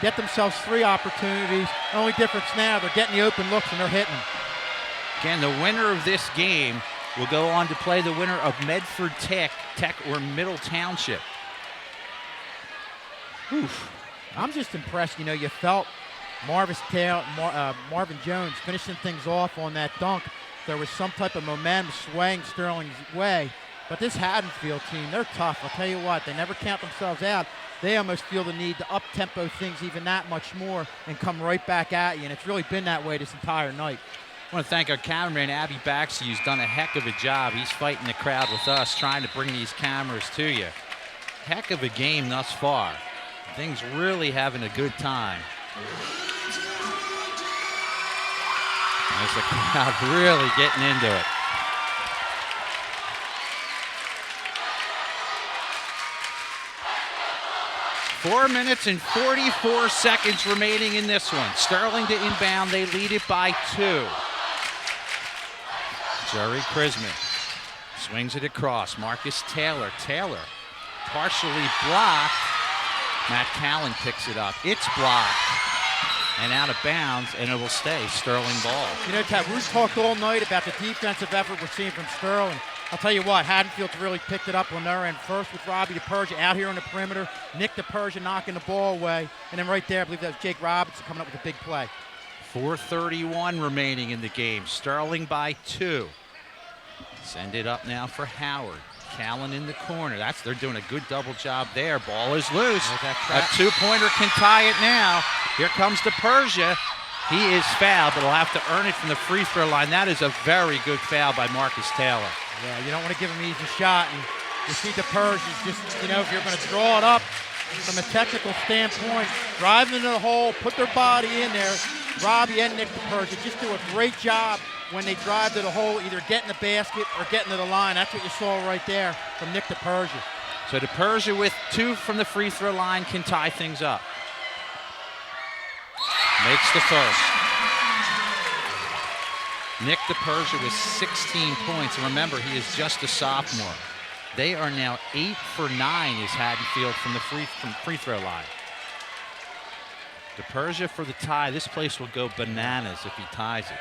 get themselves 3 opportunities. The only difference now, they're getting the open looks and they're hitting. Again, the winner of this game will go on to play the winner of Medford Tech or Middle Township. Oof. I'm just impressed. You know, you felt Marvin Jones finishing things off on that dunk. There was some type of momentum swaying Sterling's way. But this Haddonfield team, they're tough. I'll tell you what, they never count themselves out. They almost feel the need to up-tempo things even that much more and come right back at you. And it's really been that way this entire night. I want to thank our cameraman, Abby Baxey, who's done a heck of a job. He's fighting the crowd with us, trying to bring these cameras to you. Heck of a game thus far. Things really having a good time. There's the crowd really getting into it. Four minutes and 44 seconds remaining in this one. Sterling to inbound. They lead it by 2. Jerry Chrisman swings it across. Marcus Taylor. Taylor partially blocked. Matt Callan picks it up. It's blocked and out of bounds, and it will stay Sterling ball. You know, Ted, we've talked all night about the defensive effort we're seeing from Sterling. I'll tell you what, Haddonfield's really picked it up on their end. First with Robbie DePerge out here on the perimeter, Nick DePerge knocking the ball away, and then right there, I believe that was Jake Robinson coming up with a big play. 4:31 remaining in the game. Sterling by 2. Send it up now for Howard. Callan in the corner. They're doing a good double job there. Ball is loose. A 2-pointer can tie it now. Here comes DePerge. He is fouled, but he'll have to earn it from the free throw line. That is a very good foul by Marcus Taylor. Yeah, you don't want to give him an easy shot. And you see DePerge is just, you know, if you're going to draw it up from a technical standpoint, drive into the hole, put their body in there. Robbie and Nick DePerge just do a great job when they drive to the hole, either getting the basket or getting to the line. That's what you saw right there from Nick DePerge. So DePerge with 2 from the free throw line can tie things up. Makes the first. Nick DePerge with 16 points. And remember, he is just a sophomore. They are now 8 for 9 is Haddonfield from the free throw line. DePerge for the tie. This place will go bananas if he ties it.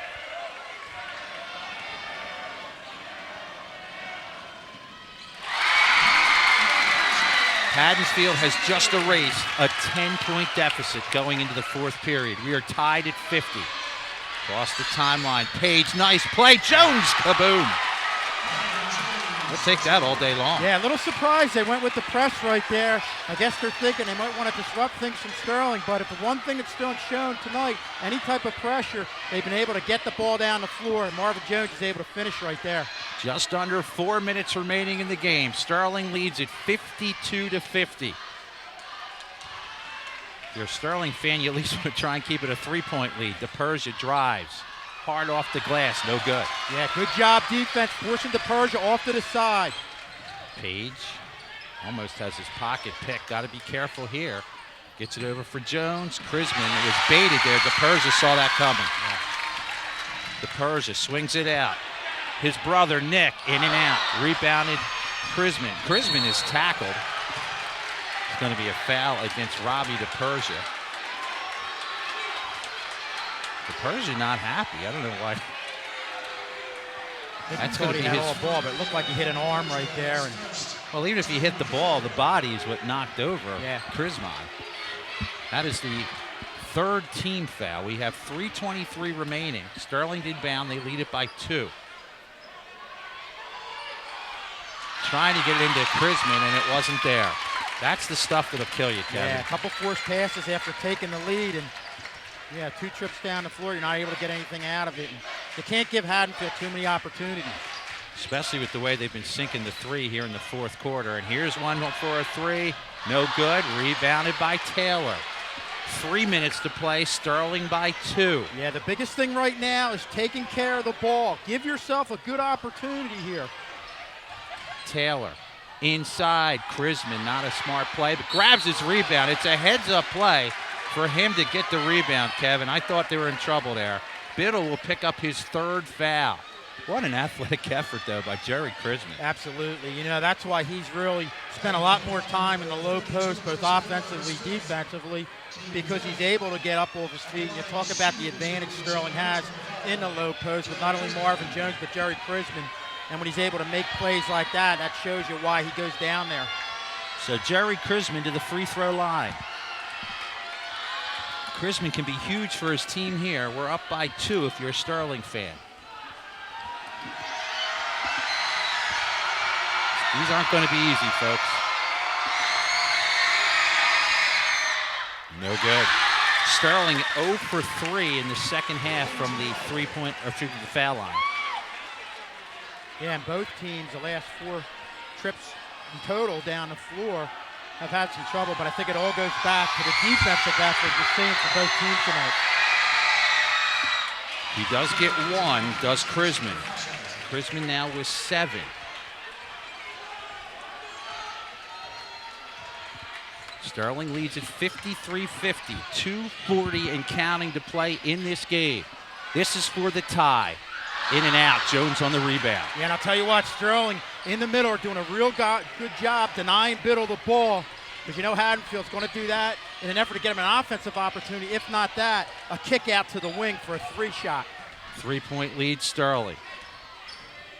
Haddonfield has just erased a 10-point deficit going into the fourth period. We are tied at 50. Across the timeline, Page, nice play. Jones, kaboom. We'll take that all day long. Yeah, a little surprised they went with the press right there. I guess they're thinking they might want to disrupt things from Sterling, but if the one thing that's still shown tonight, any type of pressure, they've been able to get the ball down the floor, and Marvin Jones is able to finish right there. Just under 4 minutes remaining in the game. Sterling leads at 52-50. If you're a Sterling fan, you at least want to try and keep it a 3-point lead. DePersia drives. Hard off the glass, no good. Yeah, good job defense, forcing DePersia off to the side. Page almost has his pocket picked. Got to be careful here. Gets it over for Jones. Krisman, it was baited there. DePersia saw that coming. Yeah. DePersia swings it out. His brother, Nick, in and out. Rebounded Krisman. Krisman is tackled. It's going to be a foul against Robbie DePersia. DePersia not happy. I don't know why. That's going to be his ball, but it looked like he hit an arm right there. And well, even if he hit the ball, the body is what knocked over Krisman. That is the third team foul. We have 3:23 remaining. Sterling inbound. They lead it by 2. Trying to get it into Krisman, and it wasn't there. That's the stuff that'll kill you, Kevin. Yeah, a couple forced passes after taking the lead, and yeah, 2 trips down the floor, you're not able to get anything out of it. And you can't give Haddonfield too many opportunities. Especially with the way they've been sinking the 3 here in the fourth quarter. And here's one for a 3. No good. Rebounded by Taylor. 3 minutes to play. Sterling by 2. Yeah, the biggest thing right now is taking care of the ball. Give yourself a good opportunity here. Taylor inside. Krisman, not a smart play, but grabs his rebound. It's a heads-up play for him to get the rebound, Kevin. I thought they were in trouble there. Biddle will pick up his 3rd foul. What an athletic effort, though, by Jerry Krisman. Absolutely. You know, that's why he's really spent a lot more time in the low post, both offensively, defensively, because he's able to get up off his feet. And you talk about the advantage Sterling has in the low post with not only Marvin Jones, but Jerry Krisman. And when he's able to make plays like that, that shows you why he goes down there. So Jerry Krisman to the free throw line. Krisman can be huge for his team here. We're up by 2 if you're a Sterling fan. These aren't going to be easy, folks. No good. Sterling 0 for 3 in the second half from the the foul line. Yeah, and both teams, the last 4 trips in total down the floor, have had some trouble, but I think it all goes back to the defensive effort we're seeing for both teams tonight. He does get 1, does Krisman. Krisman now with 7. Sterling leads at 53-50, 2:40 and counting to play in this game. This is for the tie. In and out, Jones on the rebound. Yeah, and I'll tell you what, Sterling in the middle are doing a real good job denying Biddle the ball, because you know Haddonfield's going to do that in an effort to get him an offensive opportunity. If not that, a kick out to the wing for a 3-shot. 3-point lead, Sterling.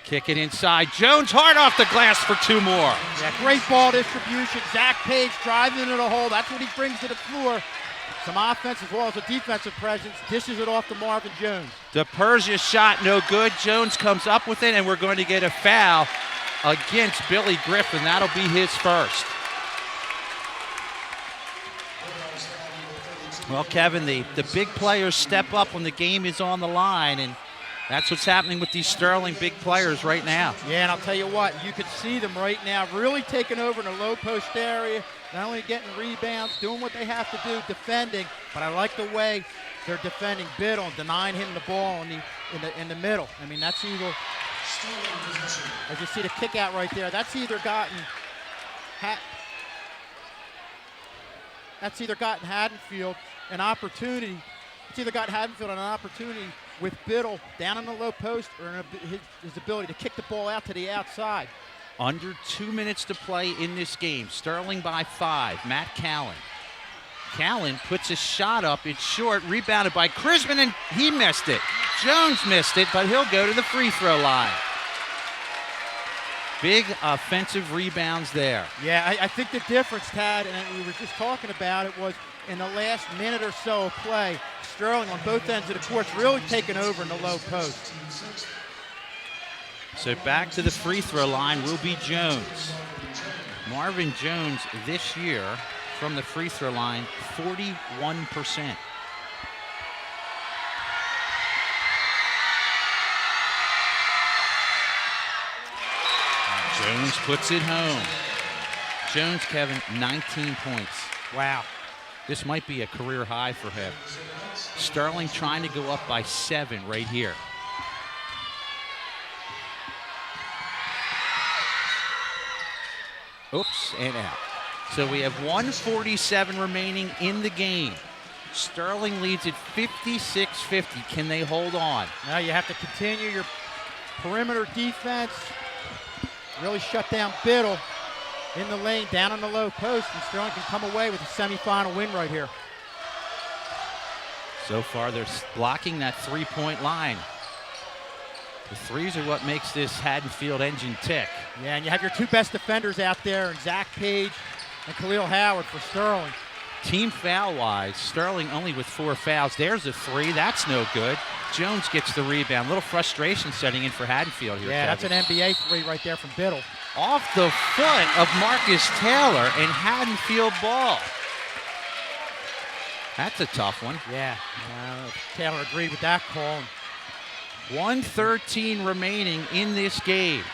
Kick it inside. Jones hard off the glass for 2 more. Yeah, great ball distribution. Zach Page driving into the hole. That's what he brings to the floor. Some offense as well as a defensive presence. Dishes it off to Marvin Jones. DePersia's shot no good. Jones comes up with it, and we're going to get a foul against Billy Griffin. That'll be his first. Well, Kevin, the big players step up when the game is on the line, and that's what's happening with these Sterling big players right now. Yeah, and I'll tell you what, you could see them right now really taking over in the low post area, not only getting rebounds, doing what they have to do, defending, but I like the way they're defending Biddle and denying him the ball in the middle. I mean, that's either, as you see the kick out right there, that's either gotten Haddonfield an opportunity. It's either got Haddonfield an opportunity with Biddle down in the low post, or his ability to kick the ball out to the outside. Under 2 minutes to play in this game. Sterling by 5. Matt Callan. Callan puts a shot up. It's short. Rebounded by Krisman, and he missed it. Jones missed it, but he'll go to the free throw line. Big offensive rebounds there. Yeah, I think the difference, Tad, and we were just talking about it, was in the last minute or so of play, Sterling on both ends of the court's really taken over in the low post. So back to the free throw line will be Jones. Marvin Jones this year from the free throw line, 41%. Jones puts it home. Jones, Kevin, 19 points. Wow. This might be a career high for him. Sterling trying to go up by 7 right here. Oops, and out. So we have 1:47 remaining in the game. Sterling leads at 56-50. Can they hold on? Now you have to continue your perimeter defense. Really shut down Biddle in the lane, down on the low post, and Sterling can come away with a semifinal win right here. So far, they're blocking that three-point line. The threes are what makes this Haddonfield engine tick. Yeah, and you have your two best defenders out there, and Zach Page and Khalil Howard for Sterling. Team foul-wise, Sterling only with 4 fouls. There's a 3. That's no good. Jones gets the rebound. A little frustration setting in for Haddonfield here. Yeah, Kevin. that's an NBA 3 right there from Biddle. Off the foot of Marcus Taylor and Haddonfield ball. That's a tough one. Yeah, Taylor agreed with that call. 1:13 remaining in this game.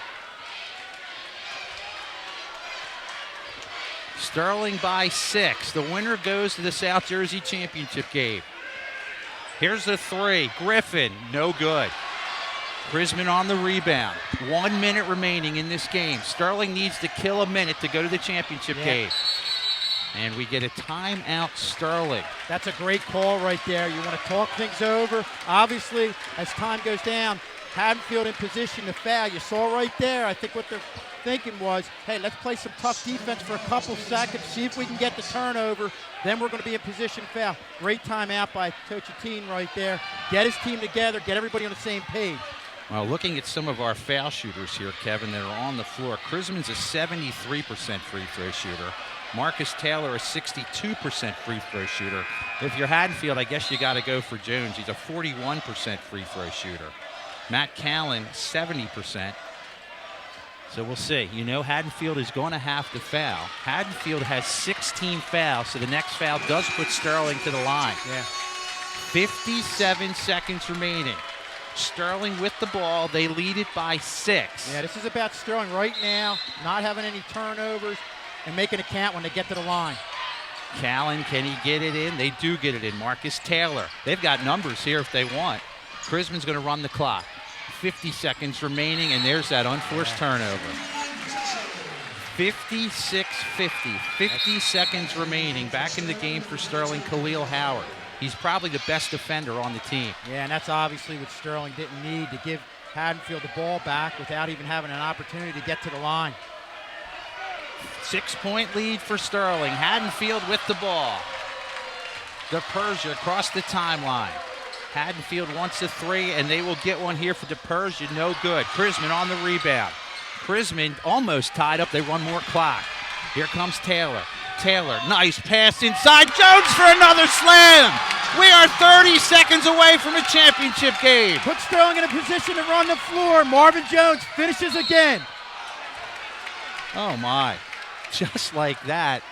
Sterling by 6. The winner goes to the South Jersey Championship game. Here's the 3. Griffin, no good. Prisman on the rebound. 1 minute remaining in this game. Sterling needs to kill a minute to go to the championship game. And we get a timeout, Sterling. That's a great call right there. You want to talk things over. Obviously, as time goes down, Haddonfield in position to foul. You saw right there, I think what they're thinking was, hey, let's play some tough defense for a couple seconds, see if we can get the turnover, then we're going to be in position to foul. Great timeout by Coach Atine right there. Get his team together, get everybody on the same page. Well, looking at some of our foul shooters here, Kevin, that are on the floor, Krisman's a 73% free throw shooter. Marcus Taylor, a 62% free throw shooter. If you're Haddonfield, I guess you got to go for Jones. He's a 41% free throw shooter. Matt Callan, 70%. So we'll see. You know Haddonfield is going to have to foul. Haddonfield has 16 fouls, so the next foul does put Sterling to the line. Yeah. 57 seconds remaining. Sterling with the ball. They lead it by 6. Yeah, this is about Sterling right now, not having any turnovers and making a count when they get to the line. Callan, can he get it in? They do get it in. Marcus Taylor. They've got numbers here if they want. Krisman's going to run the clock. 50 seconds remaining, and there's that unforced turnover. 56-50. 50 seconds remaining. Back in the game for Sterling, Khalil Howard. He's probably the best defender on the team. Yeah, and that's obviously what Sterling didn't need, to give Haddonfield the ball back without even having an opportunity to get to the line. 6-point lead for Sterling. Haddonfield with the ball. DePersia across the timeline. Haddonfield wants a 3, and they will get one here for DePersia. No good. Prisman on the rebound. Prisman almost tied up. They run more clock. Here comes Taylor. Taylor, nice pass inside. Jones for another slam. We are 30 seconds away from a championship game. Put Sterling in a position to run the floor. Marvin Jones finishes again. Oh, my. Just like that.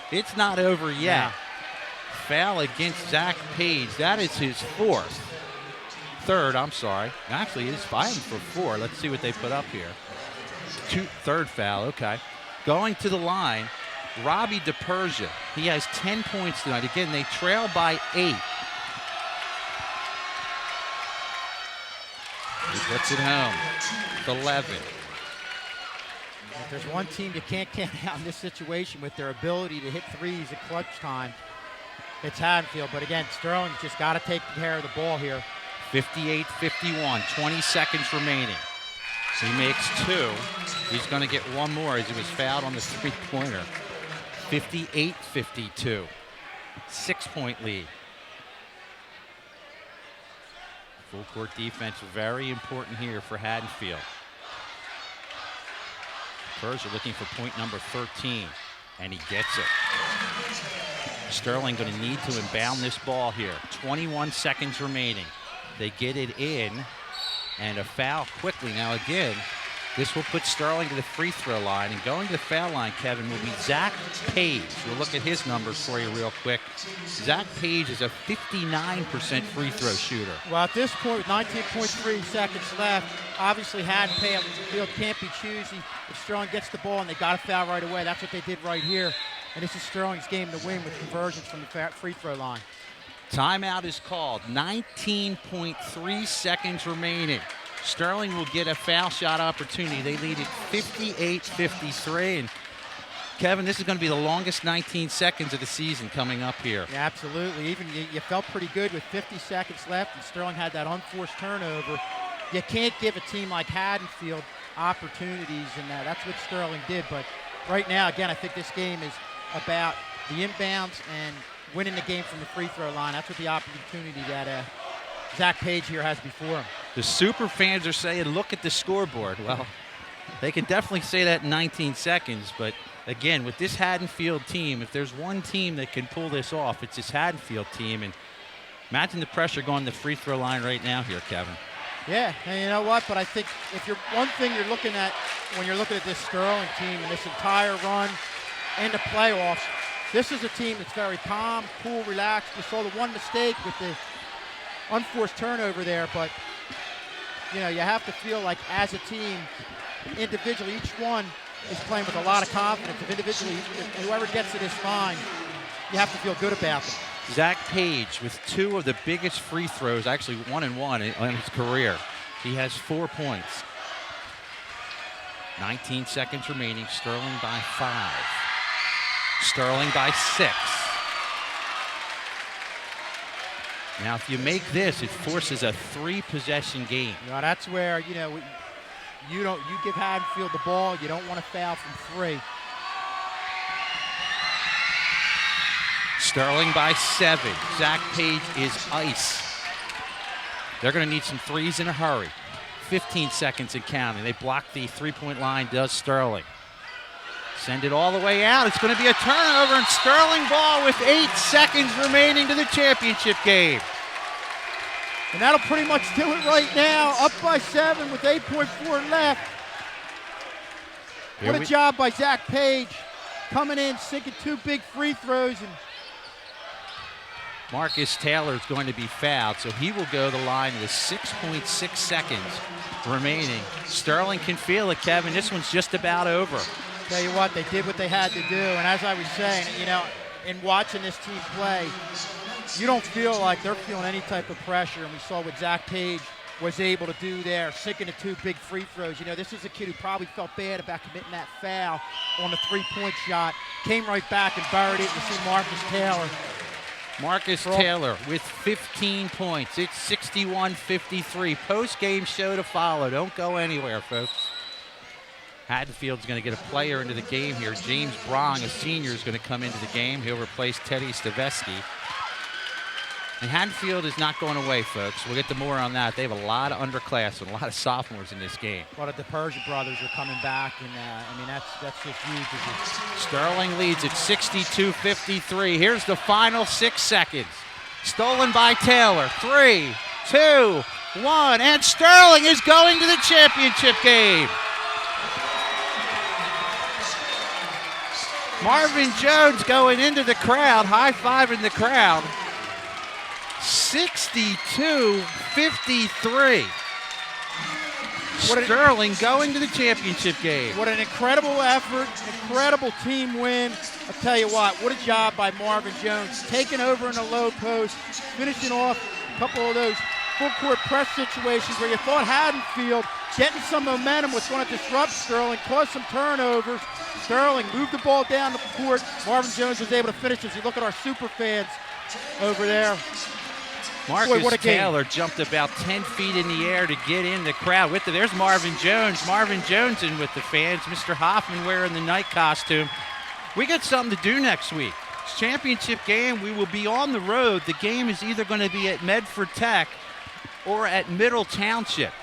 It's not over yet. Yeah. Foul against Zach Page. That is his 4th. 3rd, I'm sorry. Actually, it's fighting for 4. Let's see what they put up here. 3rd foul, okay. Going to the line, Robbie DePersia. He has 10 points tonight. Again, they trail by 8. He puts it home. 11. If there's one team you can't count out in this situation with their ability to hit threes at clutch time, it's Haddonfield. But again, Sterling's just got to take care of the ball here. 58-51, 20 seconds remaining. He makes 2. He's going to get one more as he was fouled on the three-pointer. 58-52, 6-point lead. Full court defense very important here for Haddonfield. Persia looking for point number 13, and he gets it. Sterling going to need to inbound this ball here. 21 seconds remaining. They get it in, and a foul quickly. Now again, this will put Sterling to the free throw line, and going to the foul line, Kevin, will be Zach Page. We'll look at his numbers for you real quick. Zach Page is a 59% free throw shooter. Well, at this point, with 19.3 seconds left, obviously Haddonfield can't be choosy. If Sterling gets the ball and they got a foul right away, that's what they did right here. And this is Sterling's game to win with conversions from the free throw line. Timeout is called. 19.3 seconds remaining. Sterling will get a foul shot opportunity. They lead at 58-53. And Kevin, this is going to be the longest 19 seconds of the season coming up here. Yeah, absolutely. Even you felt pretty good with 50 seconds left, and Sterling had that unforced turnover. You can't give a team like Haddonfield opportunities, and that's what Sterling did. But right now, again, I think this game is about the inbounds and winning the game from the free throw line. That's what the opportunity that Zach Page here has before him. The super fans are saying, look at the scoreboard. Well, they can definitely say that in 19 seconds, but again, with this Haddonfield team, if there's one team that can pull this off, it's this Haddonfield team. And imagine the pressure going to the free throw line right now here, Kevin. Yeah, and you know what? But I think if you're one thing you're looking at when you're looking at this Sterling team and this entire run into playoffs, this is a team that's very calm, cool, relaxed. You saw the one mistake with the unforced turnover there, but you know, you have to feel like as a team, individually, each one is playing with a lot of confidence. If individually, if whoever gets to this line, you have to feel good about them. Zach Page with two of the biggest free throws, actually 1 and 1 in his career. He has 4 points. 19 seconds remaining. Sterling by 5. Sterling by 6. Now, if you make this, it forces a 3-possession game. Well, that's where, you know, you give Haddonfield the ball, you don't want to foul from 3. Sterling by 7. Zach Page is ice. They're going to need some threes in a hurry. 15 seconds and counting. They block the three-point line, does Sterling. Send it all the way out. It's going to be a turnover, and Sterling ball with 8 seconds remaining to the championship game. And that'll pretty much do it right now. Up by 7 with 8.4 left. What a job by Zach Page. Coming in, sinking 2 big free throws. And Marcus Taylor is going to be fouled, so he will go to the line with 6.6 seconds remaining. Sterling can feel it, Kevin. This one's just about over. Tell you what, they did what they had to do, and as I was saying, you know, in watching this team play, you don't feel like they're feeling any type of pressure, and we saw what Zach Page was able to do there, sinking the 2 big free throws. You know, this is a kid who probably felt bad about committing that foul on the 3-point shot, came right back and buried it. You see Marcus Taylor. Marcus Taylor with 15 points. It's 61-53. Post-game show to follow. Don't go anywhere, folks. Haddonfield's going to get a player into the game here. James Brong, a senior, is going to come into the game. He'll replace Teddy Stavesky. And Haddonfield is not going away, folks. We'll get to more on that. They have a lot of underclassmen, a lot of sophomores in this game. Well, the Persia brothers are coming back, and I mean, that's just huge. Sterling leads at 62-53. Here's the final 6 seconds. Stolen by Taylor. 3, 2, 1, and Sterling is going to the championship game. Marvin Jones going into the crowd, high-fiving the crowd. 62-53. Sterling going to the championship game. What an incredible effort, incredible team win. I'll tell you what a job by Marvin Jones, taking over in the low post, finishing off a couple of those full-court press situations where you thought Haddonfield getting some momentum was going to disrupt Sterling, cause some turnovers. Sterling moved the ball down the court. Marvin Jones was able to finish as you look at our super fans over there. Marcus Taylor jumped about 10 feet in the air to get in the crowd with it. There's Marvin Jones. Marvin Jones in with the fans. Mr. Hoffman wearing the night costume. We got something to do next week. It's championship game. We will be on the road. The game is either going to be at Medford Tech or at Middle Township.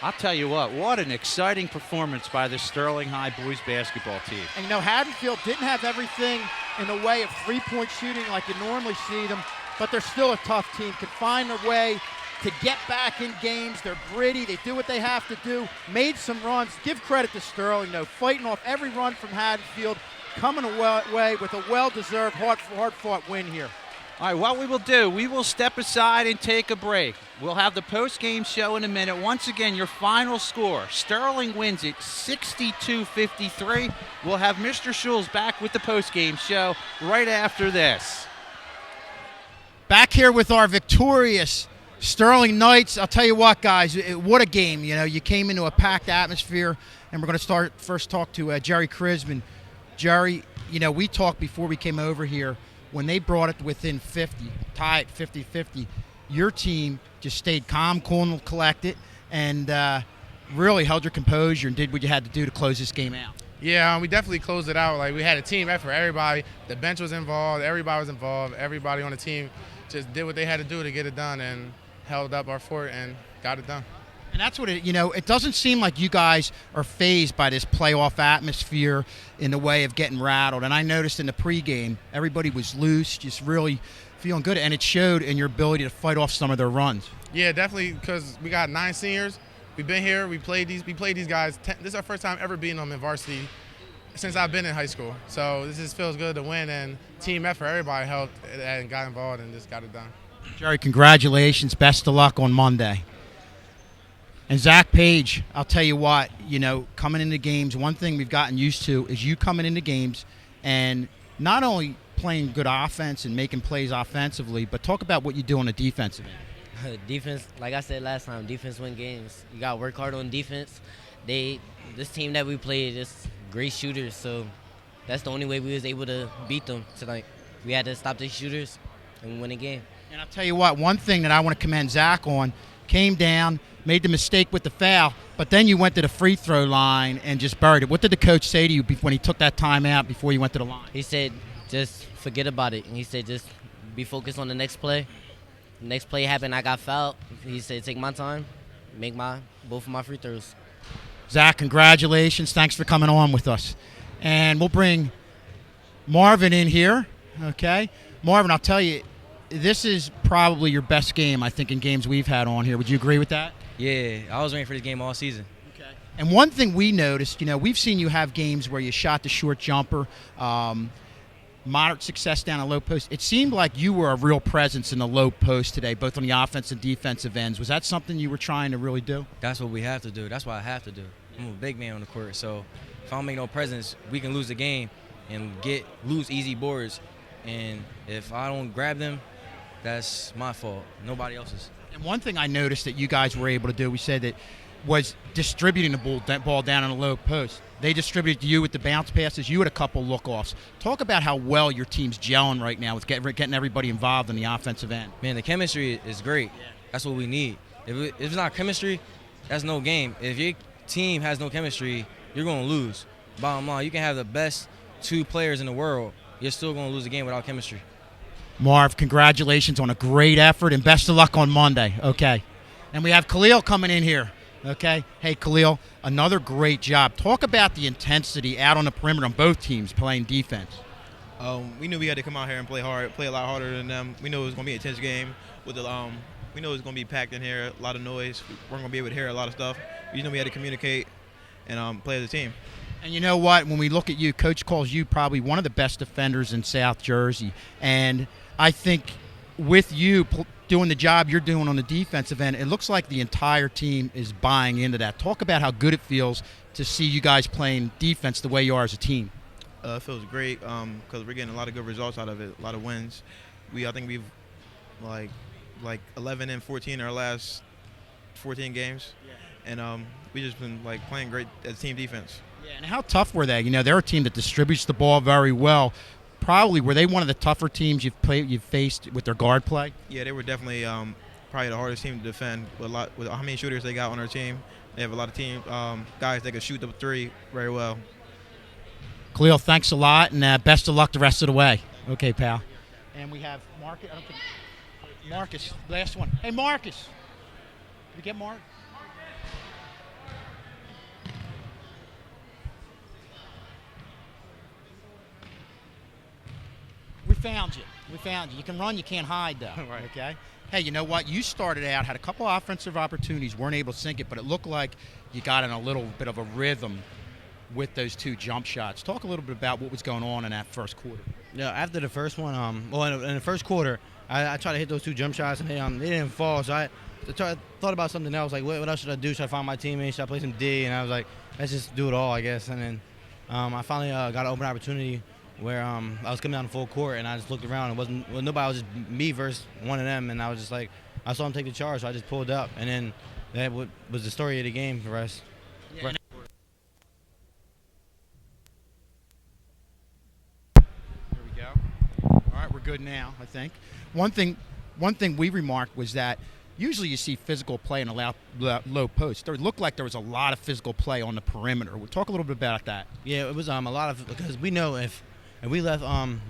I'll tell you what an exciting performance by the Sterling High boys basketball team. And Haddonfield didn't have everything in the way of three-point shooting like you normally see them, but they're still a tough team. Can find their way to get back in games. They're gritty. They do what they have to do. Made some runs. Give credit to Sterling, though, fighting off every run from Haddonfield, coming away with a well-deserved, hard-fought win here. All right, what we will do, we will step aside and take a break. We'll have the post-game show in a minute. Once again, your final score. Sterling wins it 62-53. We'll have Mr. Schulz back with the post-game show right after this. Back here with our victorious Sterling Knights. I'll tell you what, guys, what a game. You came into a packed atmosphere, and we're going to first talk to Jerry Crisman. Jerry, we talked before we came over here. When they brought it within 50, tie it 50-50, your team just stayed calm, cool, and collected, and really held your composure and did what you had to do to close this game out. Yeah, we definitely closed it out. Like, we had a team effort. Everybody, the bench was involved. Everybody was involved. Everybody on the team just did what they had to do to get it done and held up our fort and got it done. And that's what it doesn't seem like you guys are fazed by this playoff atmosphere in the way of getting rattled. And I noticed in the pregame, everybody was loose, just really feeling good. And it showed in your ability to fight off some of their runs. Yeah, definitely, because we got 9 seniors. We've been here. We played these guys. This is our first time ever beating them in varsity since I've been in high school. So this just feels good to win, and team effort. Everybody helped and got involved and just got it done. Jerry, congratulations. Best of luck on Monday. And Zach Page, I'll tell you what, coming into games, one thing we've gotten used to is you coming into games and not only playing good offense and making plays offensively, but talk about what you do on the defensive end. Defense, like I said last time, defense win games. You got to work hard on defense. This team that we played is great shooters, so that's the only way we was able to beat them tonight. We had to stop the shooters and win a game. And I'll tell you what, one thing that I want to commend Zach on, came down, made the mistake with the foul, but then you went to the free throw line and just buried it. What did the coach say to you when he took that time out before you went to the line? He said, just forget about it. And he said, just be focused on the next play. The next play happened, I got fouled. He said, take my time, make both of my free throws. Zach, congratulations. Thanks for coming on with us. And we'll bring Marvin in here, okay? Marvin, I'll tell you, this is probably your best game, I think, in games we've had on here. Would you agree with that? Yeah, I was waiting for this game all season. Okay. And one thing we noticed, we've seen you have games where you shot the short jumper, moderate success down a low post. It seemed like you were a real presence in the low post today, both on the offense and defensive ends. Was that something you were trying to really do? That's what we have to do. That's what I have to do. I'm a big man on the court, so if I don't make no presence, we can lose the game and lose easy boards. And if I don't grab them, that's my fault, nobody else's. And one thing I noticed that you guys were able to do, we said that, was distributing the ball down on the low post. They distributed to you with the bounce passes. You had a couple look-offs. Talk about how well your team's gelling right now with getting everybody involved in the offensive end. Man, the chemistry is great. Yeah. That's what we need. If it's not chemistry, that's no game. If your team has no chemistry, you're going to lose. Bottom line, you can have the best 2 players in the world. You're still going to lose a game without chemistry. Marv, congratulations on a great effort, and best of luck on Monday. Okay. And we have Khalil coming in here. Okay. Hey, Khalil, another great job. Talk about the intensity out on the perimeter on both teams playing defense. We knew we had to come out here and play hard, play a lot harder than them. We knew it was going to be an intense game. We knew it was going to be packed in here, a lot of noise. We weren't going to be able to hear a lot of stuff. We knew we had to communicate and play as a team. And you know what? When we look at you, Coach calls you probably one of the best defenders in South Jersey. And I think with you doing the job you're doing on the defensive end, it looks like the entire team is buying into that. Talk about how good it feels to see you guys playing defense the way you are as a team. It feels great because we're getting a lot of good results out of it, a lot of wins. I think we've like 11 and 14 in our last 14 games. Yeah. And we just been playing great as team defense. Yeah, and how tough were they? They're a team that distributes the ball very well. Probably were they one of the tougher teams you've faced with their guard play? Yeah, they were definitely probably the hardest team to defend. With how many shooters they got on our team, they have a lot of guys that can shoot the 3 very well. Khalil, thanks a lot, and best of luck the rest of the way. Okay, pal. And we have Marcus, last one. Hey, Marcus. Did we get Mark? found you. We found you. You can run, you can't hide, though. Right. Okay? Hey, you know what? You started out, had a couple offensive opportunities, weren't able to sink it, but it looked like you got in a little bit of a rhythm with those 2 jump shots. Talk a little bit about what was going on in that first quarter. Yeah, after the first one, in the first quarter, I tried to hit those 2 jump shots, and they didn't fall. So I thought about something else, like what else should I do? Should I find my teammates? Should I play some D? And I was like, let's just do it all, I guess. And then I finally got an open opportunity where I was coming down the full court, and I just looked around. It wasn't nobody. It was just me versus one of them, and I was just like, I saw him take the charge, so I just pulled up, and then that was the story of the game for us. Yeah. Right. There we go. All right, we're good now, I think. One thing we remarked was that usually you see physical play in a low post. There looked like there was a lot of physical play on the perimeter. We'll talk a little bit about that. Yeah, it was a lot of, because we know if we let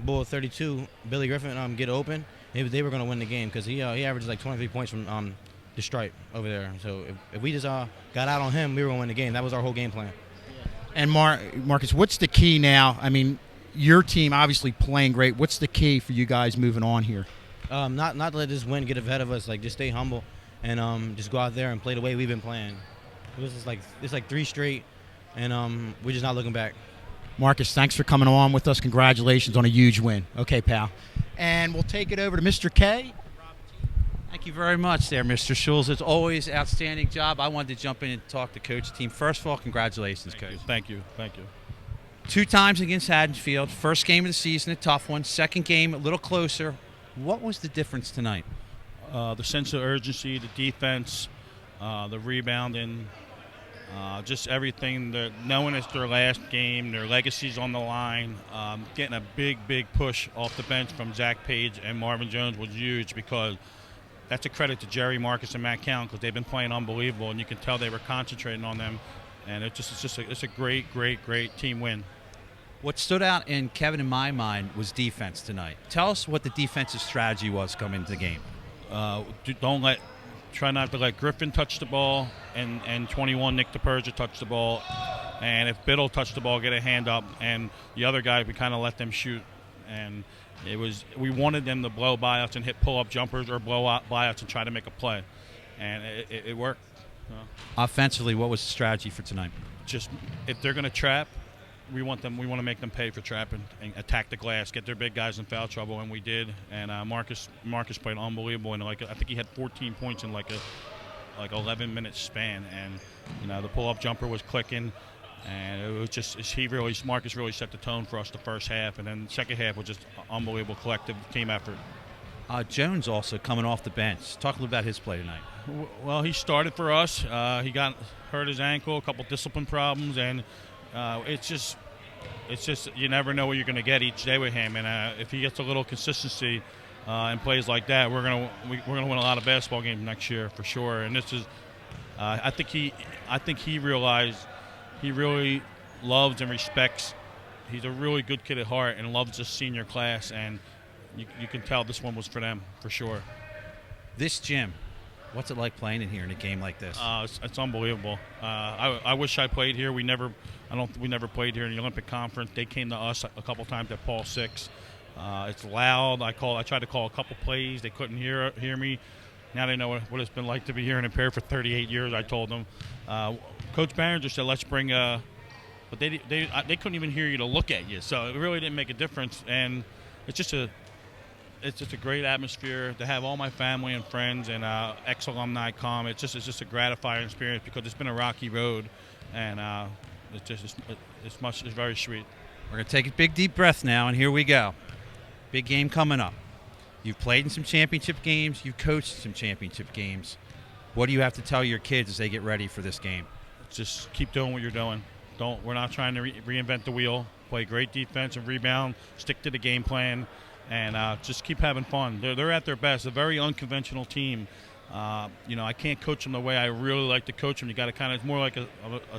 Bull 32 Billy Griffin get open, they were going to win the game, because he averages like 23 points from the stripe over there. So if we just got out on him, we were going to win the game. That was our whole game plan. And Marcus, what's the key now? I mean, your team obviously playing great. What's the key for you guys moving on here? Not to let this win get ahead of us. Like, just stay humble and just go out there and play the way we've been playing. It's like 3 straight, and we're just not looking back. Marcus, thanks for coming on with us. Congratulations on a huge win. Okay, pal. And we'll take it over to Mr. K. Thank you very much there, Mr. Schulz. It's always outstanding job. I wanted to jump in and talk to coach team. First of all, congratulations, coach. Thank you. Thank you. 2 times against Haddonfield. First game of the season, a tough one. Second game, a little closer. What was the difference tonight? The sense of urgency, the defense, the rebounding, just everything. Knowing it's their last game, their legacy's on the line. Getting a big push off the bench from Zach Page and Marvin Jones was huge, because that's a credit to Jerry, Marcus, and Matt Cowan, because they've been playing unbelievable, and you can tell they were concentrating on them. And it's a great team win. What stood out in Kevin and my mind was defense tonight. Tell us what the defensive strategy was coming into the game. Try not to let Griffin touch the ball, and 21 Nick DePerja touch the ball. And if Biddle touched the ball, get a hand up, and the other guy, we kind of let them shoot. And we wanted them to blow by us and hit pull-up jumpers or blow out by us and try to make a play. And it worked. Offensively, what was the strategy for tonight? Just if they're going to trap, we want to make them pay for trapping and attack the glass, get their big guys in foul trouble, and we did. And Marcus played unbelievable, and I think he had 14 points in like 11-minute span. And the pull-up jumper was clicking, and it was just Marcus really set the tone for us the first half, and then the second half was just unbelievable collective team effort. Jones also coming off the bench. Talk a little about his play tonight. Well, he started for us. He got hurt his ankle, a couple discipline problems, and it's just you never know what you're going to get each day with him. And if he gets a little consistency and plays like that, we're gonna win a lot of basketball games next year for sure. And this is, I think he realized he really loves and respects. He's a really good kid at heart and loves the senior class, and you can tell this one was for them for sure. This gym, what's it like playing in here in a game like this? It's unbelievable. I wish I played here. We never played here in the Olympic Conference. They came to us a couple times at Paul 6. It's loud. I tried to call a couple plays. They couldn't hear me. Now they know what it's been like to be here in Imperial for 38 years. I told them. Coach Barringer said, "Let's bring," but they couldn't even hear you to look at you. So it really didn't make a difference. And it's just a great atmosphere to have all my family and friends and ex-alumni come. It's just a gratifying experience, because it's been a rocky road, and it's very sweet. We're going to take a big deep breath now, and here we go. Big game coming up. You've played in some championship games. You've coached some championship games. What do you have to tell your kids as they get ready for this game? Just keep doing what you're doing. We're not trying to reinvent the wheel. Play great defense and rebound. Stick to the game plan. And just keep having fun. They're at their best. A very unconventional team. I can't coach them the way I really like to coach them. You got to it's more like a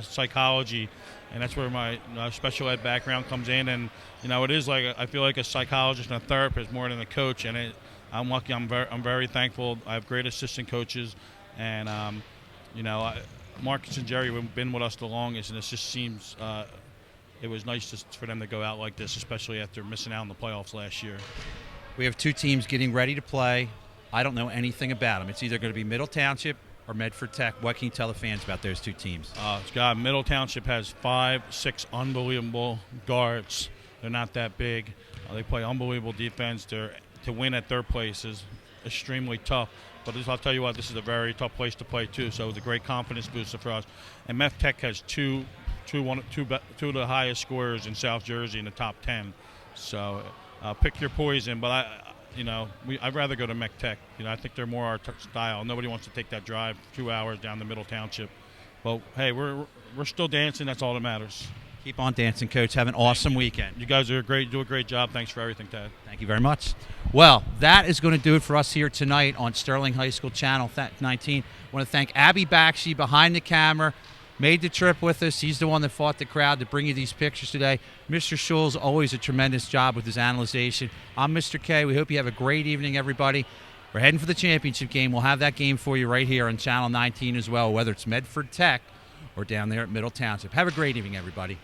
psychology, and that's where my special ed background comes in. And it is like I feel like a psychologist and a therapist more than a coach. And I'm lucky. I'm very thankful. I have great assistant coaches, and Marcus and Jerry have been with us the longest, and it just seems it was nice for them to go out like this, especially after missing out on the playoffs last year. We have two teams getting ready to play. I don't know anything about them. It's either going to be Middle Township or Medford Tech. What can you tell the fans about those two teams? Scott, Middle Township has 5-6 unbelievable guards. They're not that big. They play unbelievable defense. To win at their place is extremely tough. But I'll tell you what, this is a very tough place to play too. So it was a great confidence booster for us. And Meth Tech has two of the highest scorers in South Jersey in the top 10. So pick your poison. But I'd rather go to Mech Tech. I think they're more our style. Nobody wants to take that drive 2 hours down the Middle Township. But hey, we're still dancing. That's all that matters. Keep on dancing, Coach. Have an awesome weekend. You guys do a great job. Thanks for everything, Ted. Thank you very much. Well, that is going to do it for us here tonight on Sterling High School Channel 19. I want to thank Abby Bakshi behind the camera. Made the trip with us. He's the one that fought the crowd to bring you these pictures today. Mr. Schul's always a tremendous job with his analyzation. I'm Mr. K. We hope you have a great evening, everybody. We're heading for the championship game. We'll have that game for you right here on Channel 19 as well, whether it's Medford Tech or down there at Middle Township. Have a great evening, everybody.